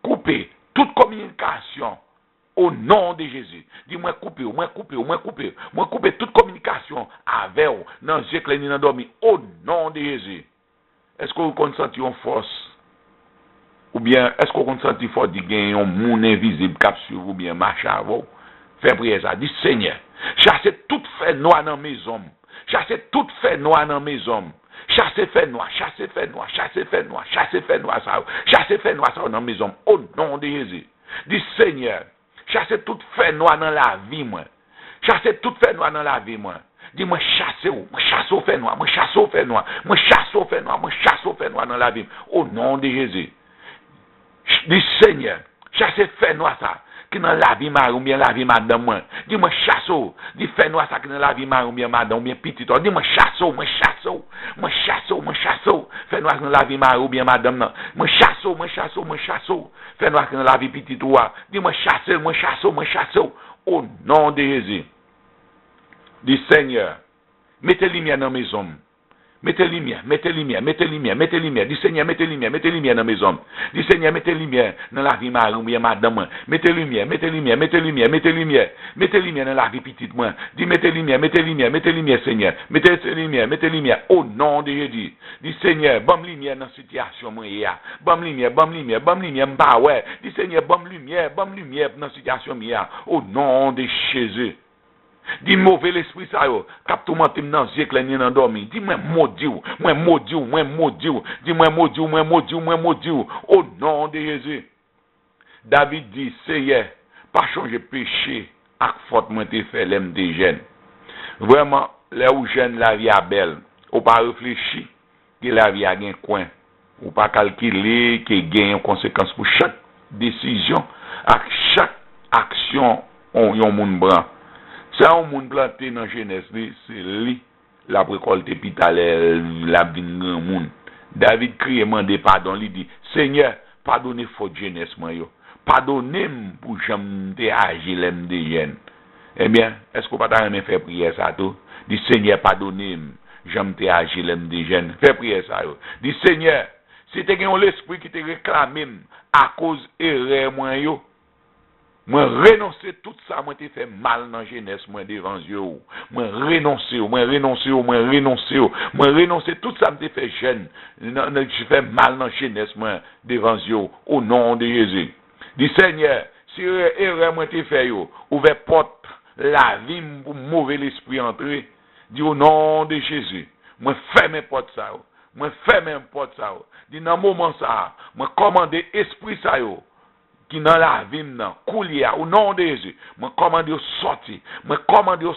couper toute communication au nom de Jésus. Dis-moi couper toute communication avec vous. Non, j'ai cligné dans dormi au nom de Jésus. Est-ce que vous consentez une force? Ou bien, est-ce que vous consentez force de gagner un monde invisible cap sur vous, bien marcher à vous? Fais prier ça. Dis Seigneur, chassez toute fait noir dans mes hommes. Chassez toute fait noir dans mes hommes. Chassez fait noir ça dans mes hommes au nom de Jésus. Dis Seigneur, chassez toute fait noir dans la vie, moi. Dis-moi, chassez au fait noir dans la vie. Au nom de Jésus. Dis Seigneur, chassez fait noir ça. Qui dans la vie mari ou bien la vie madame moi. Dis-moi chasso, dis fait noir ça qui dans la vie mari ou bien madame ou bien petit. Dis-moi chasso. Fait noir dans la vie mari ou bien madame non. Moi chasso. Fait noir dans la vie petit toi. Dis-moi chasso. Au nom de Jésus. Dis Seigneur, mettez lumière dans mes hommes. Mettez lumière, mettez lumière, mettez lumière, mettez lumière. Dis Seigneur, mettez lumière dans mes hommes. Dis Seigneur, mettez lumière dans la vie Marie ou bien madame. Mettez lumière, mettez lumière, mettez lumière, mettez lumière. Mettez lumière dans la vie petite moi. Dis mettez lumière, Seigneur. Mettez lumière au nom de Jésus. Dis Seigneur, bonne lumière dans la situation moi ya. Bonne lumière, m'ba ouais. Dis Seigneur, bonne lumière dans la situation moi au nom de Jésus. Dis mauvais l'esprit ça yo, cap tout mentir dans yeux que l'ennemi nan dormi. Dis moi maudit ou. Dis moi maudit ou au nom de Jésus. David dit Seigneur, pas changer péché ak faute moi te fait l'aime des jeunes. Vraiment là où jeune la vie a belle, ou pas réfléchir que la vie a un coin, ou pas calculer que gagne une conséquence pour chaque décision, ak chaque action on yon moun bran. Ça, on moun planté dans jeunesse, c'est lui, la récolte pitale, la bin grand moun. David crie, mande pardon, lui dit, Seigneur, pardonnez faute jeunesse, moi yo. Pardonnez-moi pour j'aime te agir l'aime des jeunes. Eh bien, est-ce qu'on va pas faire prière ça tout? Dis Seigneur, pardonnez-moi, j'aime te agir l'aime des jeunes. Fais prière ça yo. Dis Seigneur, si tu as l'esprit qui te réclame à cause erreur moi yo, moi renoncer tout ça, moi te fait mal dans jeunesse moi devant Dieu. Moi renoncer tout ça me fait jeune. Je fais mal dans jeunesse moi devant Dieu au nom de Jésus. Dis Seigneur, si erreur moi te fait yo, ouvert porte la vie pour mauvais l'esprit entrer. Dis au nom de Jésus. Moi ferme porte ça. Moi ferme porte ça. Dis dans moment ça, moi commander esprit ça yo. Qui dans la vie nan coulia au nom de Jésus moi commande sorti moi commande au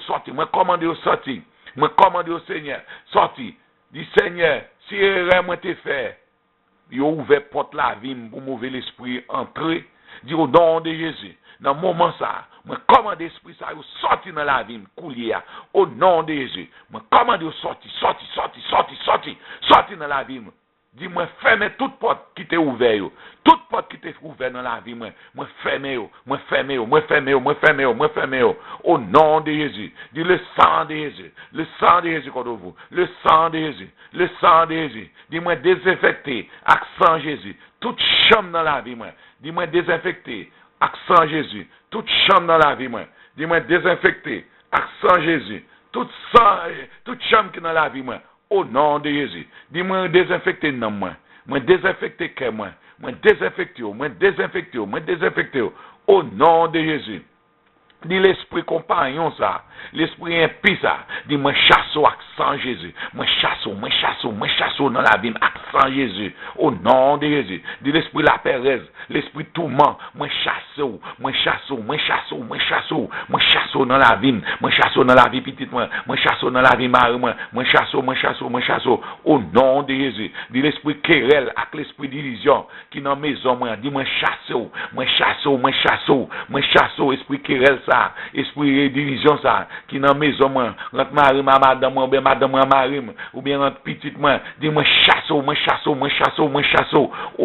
Seigneur sorti dis Seigneur si erreur moi te fait yo ouvert porte la vie pour mauvais l'esprit entrer dis au nom de Jésus dans moment ça moi commande esprit ça sorti dans la vie coulia au nom de Jésus moi commande sorti dans la vie. Dis-moi, fermez toute porte qui t'est ouverte. Toute porte qui t'est ouverte dans la vie, moi fermez. Au nom de Jésus. Dis le sang de Jésus contre vous. Le sang de Jésus. Dis-moi, désinfecter, accent Jésus. Toute chambre dans la vie, moi. Dis-moi, désinfecter, accent Jésus. Toute chambre dans la vie, moi. Dis-moi, désinfecter, accent Jésus. Toute chambre qui est dans la vie, moi. Au nom de Jésus. Dis-moi désinfecter non moi. Moi désinfecter que moi. Moi désinfecter. Au nom de Jésus. Dis l'esprit compagnon ça. L'esprit impie ça. Dis-moi chasse au accent Jésus. Moi chasse dans la vie accent Jésus. Au nom de Jésus. Dis l'esprit la pérèse. L'esprit tourment. Moi chasse dans la vie. Moi chasse dans la vie petite moi. Moi chasse dans la vie mari moi. Moi chasse. Au nom de Jésus. Dis l'esprit querelle avec l'esprit division qui dans maison moi. Dis-moi chasse. Esprit querelle ça. Esprit division ça qui dans maison moi entre mari madame moi madame moi mari ou bien entre petite moi dis-moi chasse au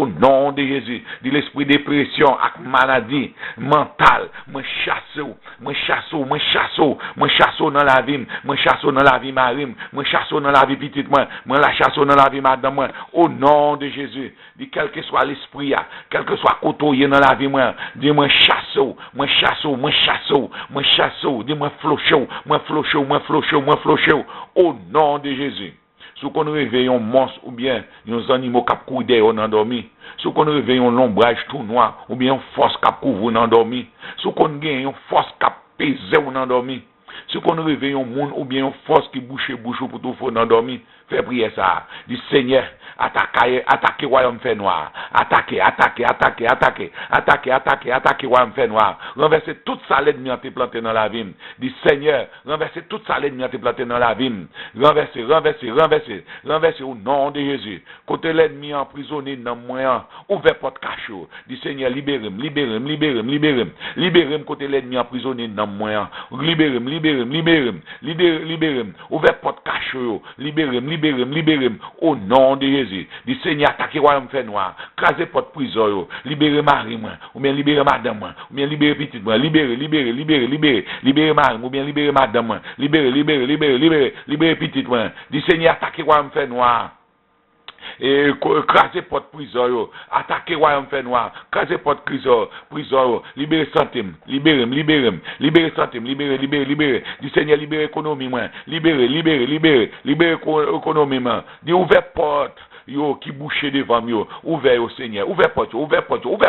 nom de Jésus. Dis l'esprit dépression ak maladie mentale moi chasse dans la vie moi chasse dans la vie mari moi chasse dans la vie petite moi la chasse dans la vie madame moi au nom de Jésus. Dis quel que soit l'esprit quel que soit côtoyé dans la vie moi dis-moi chasse dis-moi flochou, au nom de Jésus. Si on réveille un monstre ou bien un animal qui court dehors endormi, si on réveille un ombrage tout noir ou bien une force qui couvre endormi, si on gagne une force qui pèse endormi, si on réveille un monde ou bien une force qui bouche pour tout faire endormi, fais prier ça. Dis Seigneur, attaquez royaume fait noir. Attaquez royaume fait noir. Renversez toute ça l'ennemi a planté dans la vie. Dis Seigneur, renversez toute ça l'ennemi a planté dans la vie. Renversez au nom de Jésus. Côté l'ennemi emprisonné dans moi, ouvert porte cachot. Dis Seigneur, libérez-moi côté l'ennemi emprisonné dans moi. Libérez-moi. Ouvert porte cachot. Libérez-moi au nom de Jésus. Jésus. Dit Seigneur, attaquez royaume fait noir, craser porte prison, libérer mari moi, ou bien libérer madame moi, ou bien libérer petite moi, libérer mari, ou bien libérer madame moi, libérer petite moi. Dit Seigneur, attaquez royaume fait noir. Et craser porte prison, attaquer royaume fait noir, craser porte prison, libérer centime, libérer centime, libérer. Dis Seigneur, libérer économie moi, libérer économie moi. Dis ouvert porte yo qui bouchait devant yo, ouvert au Seigneur, ouvert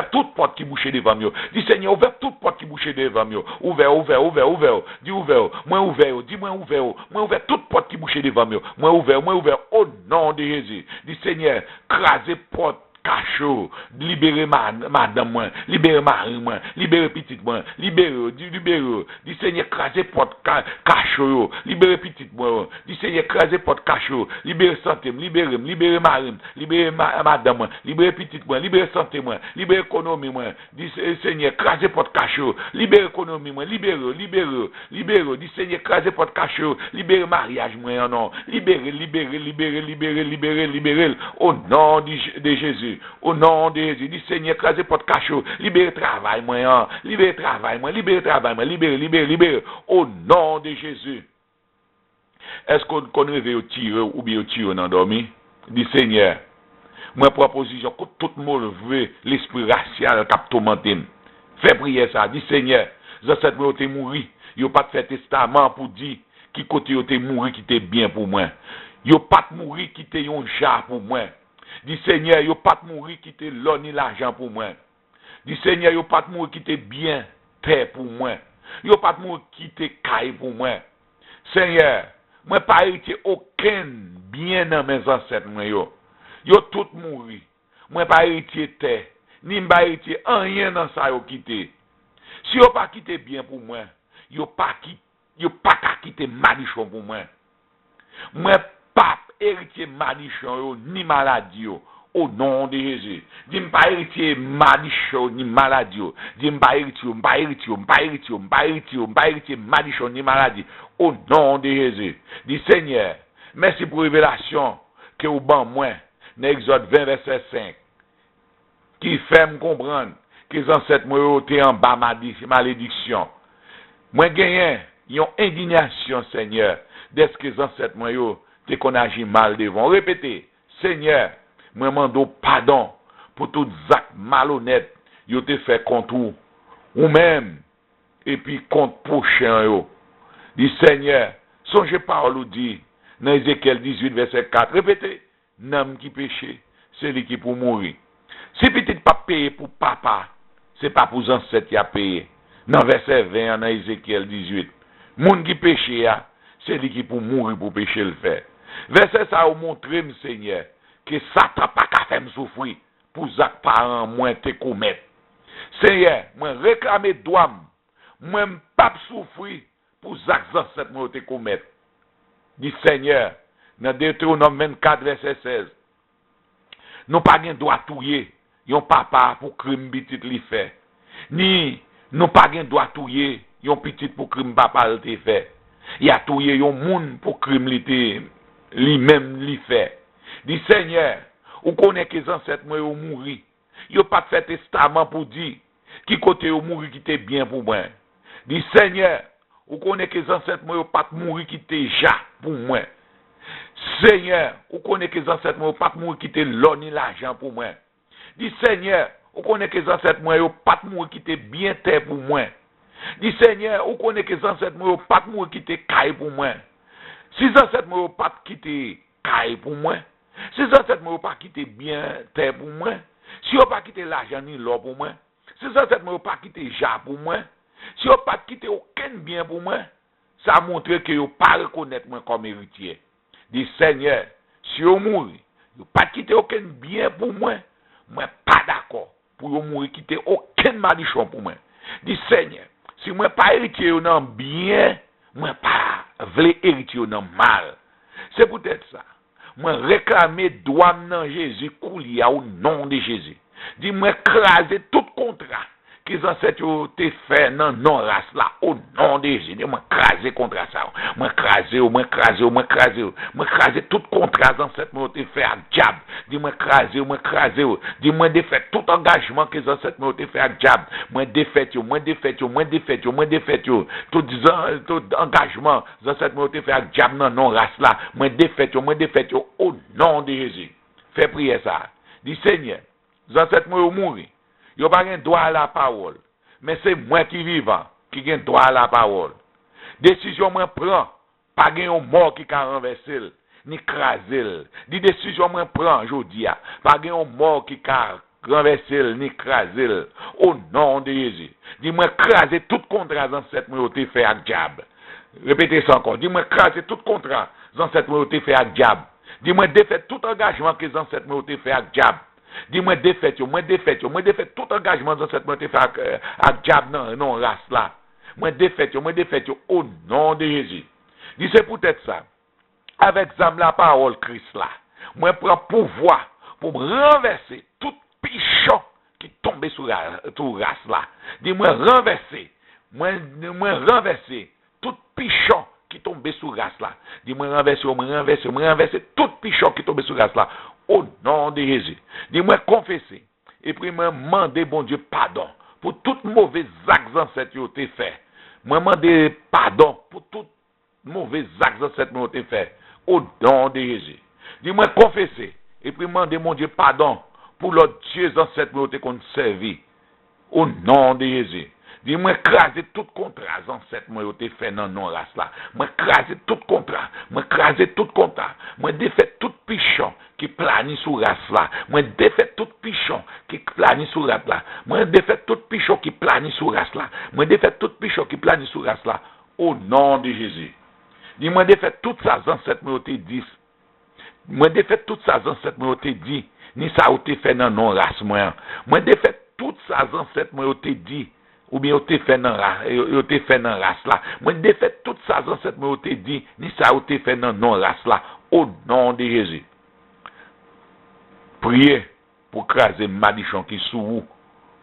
toute porte qui bouchait devant yo. Dis Seigneur, ouvert toute porte qui bouchait devant yo. Ouvert. Dis ouvert, moi ouvert, dis moi ouvert toute porte qui bouchait devant yo. Moi ouvert au nom de Jésus. Dis Seigneur, craser porte cachot, libérer madame moi, libérer mari moi, libérer petite moi, libérer, dis Seigneur craser porte cachot, libérer petite moi, dis Seigneur craser porte cachot, libérer santé, libérer mari, libérer madame moi, libérer petite moi, libérer santé moi, libérer économie moi, dis Seigneur craser porte cachot, libérer économie moi, libérer, dis Seigneur craser porte cachot, libérer mariage moi non, libérer, au nom de Jésus. Au nom de Jésus, dis Seigneur, crasez porte cachot, libérez travail, libérez. Au nom de Jésus. Est-ce qu'on rêve au tir ou bien au tir on endormi? Dis Seigneur, moi proposition que tout le monde veut l'esprit racial cap tourmenté. Fais prière ça, dis Seigneur, j'accepte moi te mourir, yo pas fait testament pour dire qui côté yo te mourir qui était bien pour moi. Yo pas mourir qui était un jar pour moi. Dis Seigneur, yo pas mourir qui te l'onni l'argent pour moi. Dis Seigneur, yo pas mourir qui te bien terre pour moi. Yo pas mourir qui te caille pour moi. Seigneur, moi pas hérité aucun bien dans mes ancêtres moi yo. Yo tout mourir. Moi pas hérité terre, ni pas hérité rien dans ça yo quitté. Si yo pas quitté bien pour moi, yo pas quitter malichon pour moi. Moi pas héritier malichon ni maladie au nom de Jésus. Dis pas héritier malichon ni maladie. Dis pas héritier malichon ni maladie au nom de Jésus. Dis Seigneur, merci pour révélation que vous ban moi dans Exode 20 verset 5 qui fait me comprendre que les ancêtres moi étaient en bas malédiction. Moi gagne une indignation Seigneur dès que les ancêtres moi te qu'on agit mal devant. Répétez, Seigneur, moi mando pardon pour tout acte malhonnête yo te fait contre ou même et puis contre prochain yo. Dis Seigneur, songez parole ou dit dans Ézéchiel 18 verset 4. Répétez, n'homme qui péché, c'est lui qui pour mourir. Si petit pas payé pour papa, c'est pas pour ancêtre qui a payé. Dans verset 20 dans Ézéchiel 18. Moun qui péché c'est lui qui pour mourir pour pécher le faire. Verset ça a montré, Seigneur, que Satan pas qu'à faire me souffrir pour Zach parents moins te commettre. Seigneur, moi réclamer droit, moi pas souffrir pour Zach ancêtres moi te commettre. Dit Seigneur, dans Deutéronome 24 verset 16. Nous pas gen droit touyer yon papa pour crime petit li fait. Ni nous pas gen droit touyer yon petit pour crime papa li fait. Y a touyer yon moun pour crime li même li fait. Dit Seigneur, ou connaît que les ancêtres moi yo mouri. Yo pas fait testament pour dire qui côté yo mouri qui était bien pour moi. Dit Seigneur, ou connaît que les ancêtres moi yo pas mouri qui était ja pour moi. Seigneur, ou connaît que les ancêtres moi yo pas mouri qui était l'onni l'argent pour moi. Dit Seigneur, ou connaît que les ancêtres moi yo pas mouri qui était bien terre pour moi. Dit Seigneur, ou connaît que les ancêtres moi yo pas mouri qui était caille pour moi. Si les ancêtres moi yo pas quitté caille pour moi. Si les ancêtres moi yo pas quitté bien terre pour moi. Si yo pas quitté l'argent ni l'or pour moi. Si les ancêtres moi yo pas quitté ja pour moi. Si yo pas quitté aucun bien pour moi, ça montre que yo pas reconnaître moi comme héritier. Dit Seigneur, si yo mouri, yo pas quitté aucun bien pour moi, moi pas d'accord pour yo mourir quitter aucun malichon pour moi. Dit Seigneur, si moi pas héritier dans bien, moi pas vle héritier dans mal. C'est peut-être ça. Moi réclamer droit dans Jésus coulia au nom de Jésus. Dis moi craser tout contrat les ancêtres ont fait dans non race là, au nom de Jésus, moi craser contre ça. Moi craser tout contrat les ancêtres ont fait avec diable. Dis-moi craser. Dis-moi défaire tout engagement que les ancêtres ont fait avec diable. Moi défaire. Tout engagement les ancêtres ont fait avec diable dans non race là. Moi défaire au nom de Jésus. Fais prier ça. Dis Seigneur, les ancêtres ont mouru. Ils n'ont pas un droit à la parole. Mais c'est moi qui vivant qui ai droit à la parole. Décision moi prend, pas un mort qui a renversé, ni crasé. Des décisions moi prend aujourd'hui, pas un mort qui a renversé, ni crasé. Au nom de Jésus. Dis-moi craser tout contrat dans cette moi fait avec diable. Répétez ça encore. Dis-moi craser tout contrat dans cette moi fait avec diable. Dis-moi défaire tout engagement que dans cette moi fait avec diable. Dis-moi défaite tout engagement dans cette montée fait avec diable non race là. Moi défaite au nom de Jésus. Dis c'est peut-être ça. Avec zam la parole Christ là. Moi prends pouvoir pour renverser tout pichon qui tombe sur race là. Dis-moi renverser. Moi renverser tout pichon qui tombe sur race là. Dis-moi renverser tout pichon qui tombe sur race là. Au nom de Jésus. Dis-moi confesser. Et puis moi demander bon Dieu pardon pour toutes mauvaises actes ancêtres qui ont été faits. Moi demander pardon pour toutes mauvaises actes ancêtres qui ont été faits. Au nom de Jésus. Dis-moi confesser. Et puis demander mon Dieu pardon pour l'autre Dieu ancêtres qui ont été servi. Au nom de Jésus. Dis-moi craser tout contrat ancêtres qui ont été fait dans non race là. Moi craser tout contrat. Moi défait tout pichon qui planifie sous race là. Moi défait tout pichon qui planifie sous race là. Moi défait tout pichon qui planifie sous race là. Moi défait tout pichon qui planifie sous race là. Au nom de Jésus. Dis-moi défait tout ça ancêtres qui ont été dit. Moi défait tout ça ancêtres qui ont été dit. Ni ça a été fait dans non race moi. Moi défait tout ça ancêtres qui ont été dit. Ou bien, vous fait dans la race là. Moi, défait tout ça, ancêtres m'ont été dit, ni ça a été fait dans non race là. Au nom de Jésus. Priez pour craser malichon qui sous vous,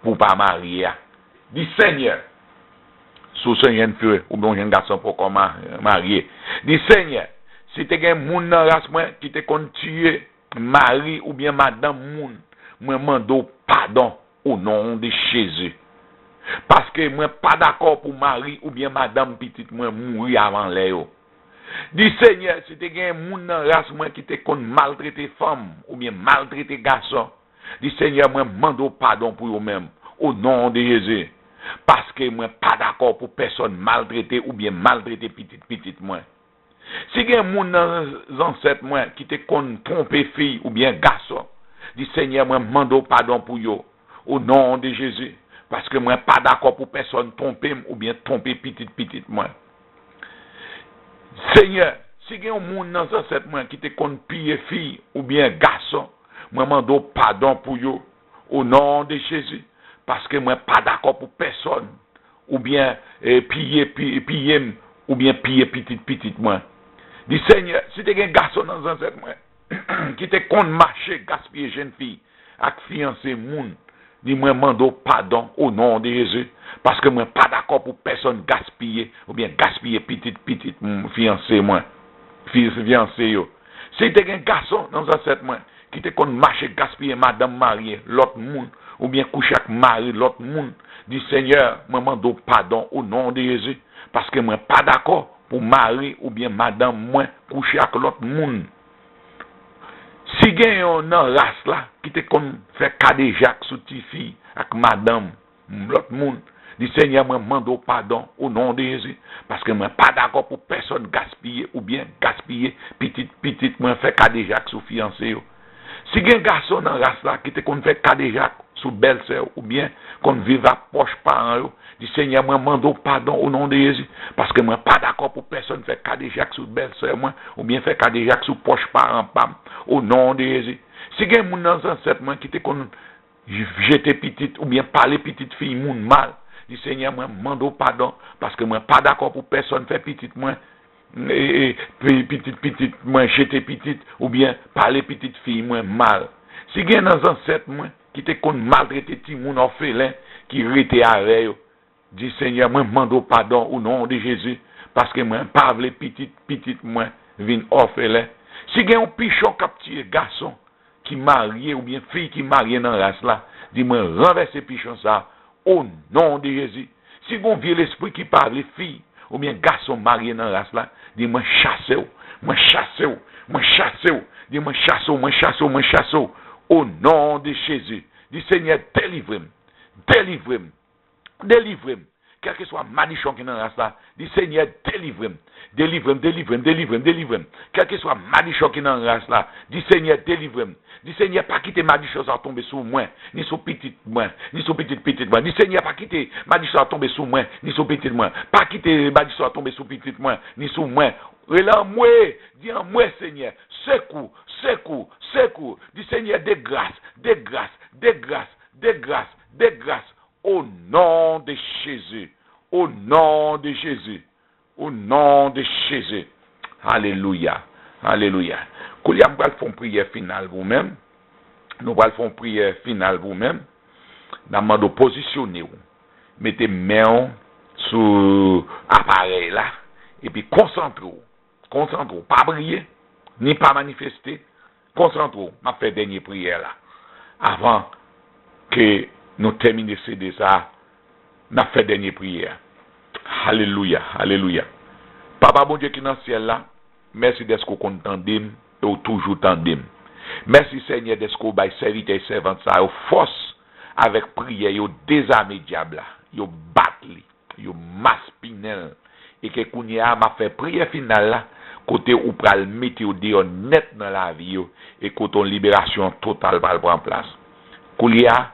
pour pas marier. Dis Seigneur, sous Seigneur feu, ou bien un garçon pour comment marier. Dis Seigneur, si tu as un monde dans la race qui te compte tuer, mari ou bien madame moun, moi, mando pardon au nom de Jésus. Parce que moi pas d'accord pour mari ou bien madame petite moi mourir avant l'air. Dis Seigneur, si tu as un monde dans race moi qui te kon maltraiter femme ou bien maltraiter garçon, dis Seigneur moi mando pardon pour eux même au nom de Jésus. Parce que moi pas d'accord pour personne maltraiter ou bien maltraiter petite moi. Si il y a un monde dans ancêtre moi qui te kon tromper fille ou bien garçon, dis Seigneur moi mando pardon pour eux au nom de Jésus. Parce que moi pas d'accord pour personne tromper ou bien tromper petite moi. Seigneur, si il y a un monde dans cette moi qui te compte piller fille ou bien garçon, moi mando pardon pour eux au nom de Jésus. Parce que moi pas d'accord pour personne ou bien piller ou bien piller petite moi. Dis Seigneur, si tu as un garçon dans cette moi qui te compte marcher gaspiller jeune fille avec fiancé moun, dis-moi mando pardon au nom de Jésus. Parce que moi pas d'accord pour personne gaspiller ou bien gaspiller petite fiancé moi. Fiancé yo. Si tu as un garçon dans cette moi qui te compte marcher gaspiller madame mariée, l'autre monde ou bien coucher avec mari l'autre monde, dis Seigneur, moi mando pardon au nom de Jésus parce que moi pas d'accord pour mari ou bien madame moi coucher avec l'autre monde. Si gen yon nan race là qui te kon fait cadet Jacques sous ti fille avec madame l'autre monde, dit Seigneur moi mando pardon au nom de Jésus parce que moi pas d'accord pour personne gaspiller ou bien gaspiller petite moi fait cadet Jacques sous fiancé yo. Si gen garçon nan race là qui te kon fait cadet Jacques sous belle-sœur ou bien qu'on vive à poche parents yo, dit Seigneur moi mando pardon au nom de Jésus parce que moi pas d'accord pour personne faire cadet Jacques sous belle-sœur moi ou bien faire cadet Jacques sous poche parents pam au nom de Jésus. Si gen moun nan ancêtre moi qui te kon jeter petite ou bien parler petite fille moun mal, dit Seigneur moi mando pardon parce que moi pas d'accord pour personne faire petite moi petite moi jeter petite ou bien parler petite fille moi mal. Si gen nan ancêtre moi qui te kon maltraiter ti moun orphelin qui rete avec eux. Dis Seigneur, moi demande pardon au nom de Jésus parce que moi pas vle petite moi vinn orphelin. Si gen un pichon capturé garçon qui marié ou bien fille qui mariée dans race là, dis-moi renverser pichon ça au nom de Jésus. Si gon vieux l'esprit qui parle fille ou bien garçon marié dans race là, dis-moi chasser ou, moi chasser ou, moi chasser ou, dis-moi chasser ou, moi chasser ou, moi chasser ou au nom de Jésus. Dis Seigneur délivrez-moi, délivrez-moi, délivrez-moi. Quel que soit manichon qui est dans la race là, dis Seigneur, délivrez-moi, délivrez-moi, délivrez-moi, délivrez-moi, délivrez-moi. Quel que soit manichon qui est dans la race là, dis Seigneur, délivrez-moi. Dis Seigneur, pas quitter manichon à tomber sur moi, ni sur petite moi, ni sur petite moi. Dis Seigneur, pas quitter manichon à tomber sur moi, ni sur petite moi. Pas quitter manichon à tomber sur petite moi, ni sur moi. Relan moi, dis en moi Seigneur, secours, secours, secours. Dis Seigneur, de grâce, de grâce, de grâce, de grâce, de grâce. Au nom de Jésus. Au nom de Jésus. Au nom de Jésus. Alléluia. Alléluia. Koulia, nous allons faire une prière finale vous-même. Nous allons faire une prière finale vous-même. Nous allons positionner. Mettez main sur l'appareil là. Et puis concentrez-vous. Pas briller, ni pas manifester. Concentrez-vous. Je vais faire dernière prière là. Avant que nous terminions CD ça, nous fait dernière prière. Alléluia, alléluia. Papa bon Dieu qui est dans le ciel là, merci d'être qu'on t'entendem et ou toujours t'entendem. Merci Seigneur d'être qu'on bail serviteur et servante ça, au force avec prière, yo désarmer diable là, yo battre, yo maspinel et que kounya m'a fait prière finale là, côté ou pral mettre au dehors net dans la vie yo, et côté libération totale va prendre place. Koulia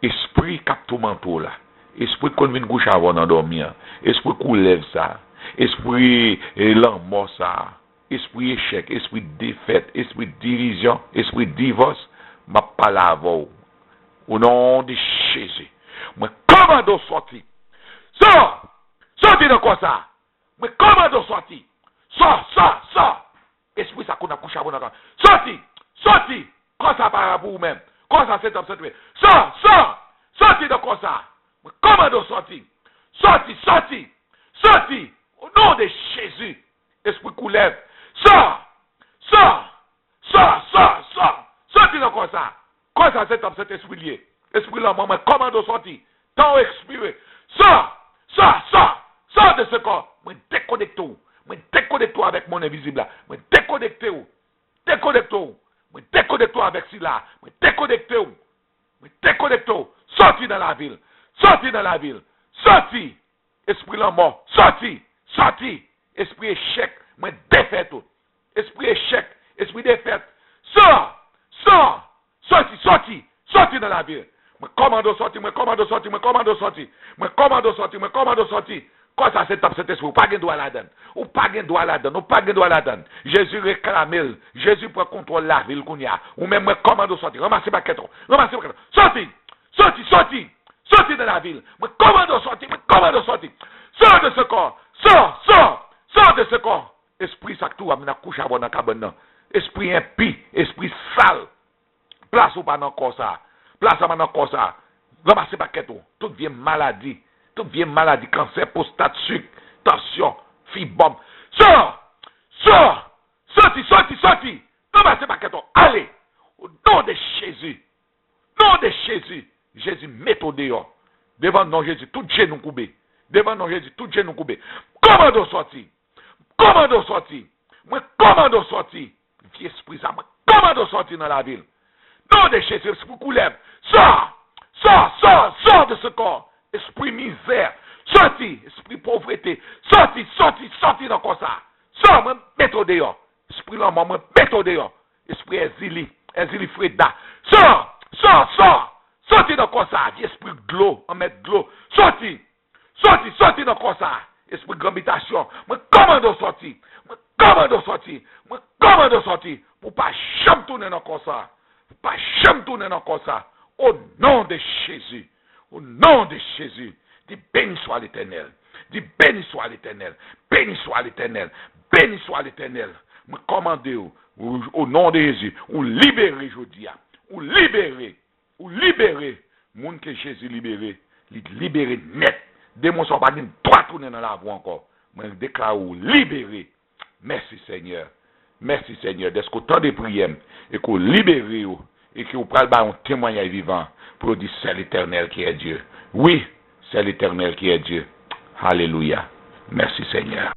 esprit cap tout manteau là, esprit qu'on vient coucher avant d'endormir, esprit qu'on lève ça, esprit l'amour ça, esprit échec, esprit défaite, esprit division, esprit divorce, m'a pas la avant au nom de Jésus. Moi commande sortir. Sorti de quoi ça? Moi commande sortir. Sort. Esprit ça qu'on a couché avant d'endormir. Sorti. Quand ça part pour vous-même. Quand ça c'est comme ça, sorti de quoi ça? Comment sortir? Sorti. Au nom de Jésus. Esprit coulève. Sort. Sorti de quoi ça? Quand ça c'est comme cet esprit lié. Esprit là, maman, comment sortir? Tant expiré. Sort de ce corps. Moi déconnecte avec mon invisible là. Moi déconnecte avec cela. Déconnecte. Sorti dans la ville. Sorti. Esprit la mort. Sorti. Esprit échec. Moi défaite. Esprit échec. Esprit défaite. Sorti dans la ville. Moi commande sorti. Quand ça c'est cet esprit, ou pas de droit là-dedans. Ou pas de droit là-dedans. Jésus réclame, Jésus prend contrôle la ville qu'on y a. Ou même moi commande sortir. Ramassez pas qu'être. Sorti dans la ville. Moi commande sortir. Sors de ce corps. Sors de ce corps. Esprit ça tout amena couche avant dans cabane. Esprit impie, esprit sale. Place ou pas dans corps ça. Ramassez pas qu'être. Toute vieille maladie. Toute vieille maladie, cancer, prostate, sucre, tension, fibrome. Sorti. Non, mais c'est pas que toi. Allez, au nom de Jésus. Jésus, mets au dehors. Devant non Jésus, tout genou coupé. Commande sorti. Moi, commande sorti. Vieux esprit, ça, moi, commande sorti dans la ville. Non de Jésus, esprit coulève. Sors de ce corps. Esprit misère, sorti, esprit pauvreté, sorti dans quoi ça. Sors, moi, mets au dehors. Esprit là, moi, mets au dehors. Esprit exili Freda. Sorti dans quoi ça. Esprit glow, on met glow. Sorti dans quoi ça. Esprit gravitation. Moi, commande sorti. Pour pas jamais tourner dans quoi ça. Au nom de Jésus. Au nom de Jésus, dis béni soit l'Éternel. Béni soit l'Éternel. Me commandez au nom de Jésus, ou libérez aujourd'hui. Ou libérez. Moun que Jésus libéré. libéré net. Démon sont pas d'une droit tourner dans la voie encore. Moi, je déclare ou libéré. Merci Seigneur. Merci Seigneur. D'être autant de prières et qu'on libère et qu'on prenne un témoignage vivant pour dire c'est l'Éternel qui est Dieu. Oui, c'est l'Éternel qui est Dieu. Alléluia. Merci Seigneur.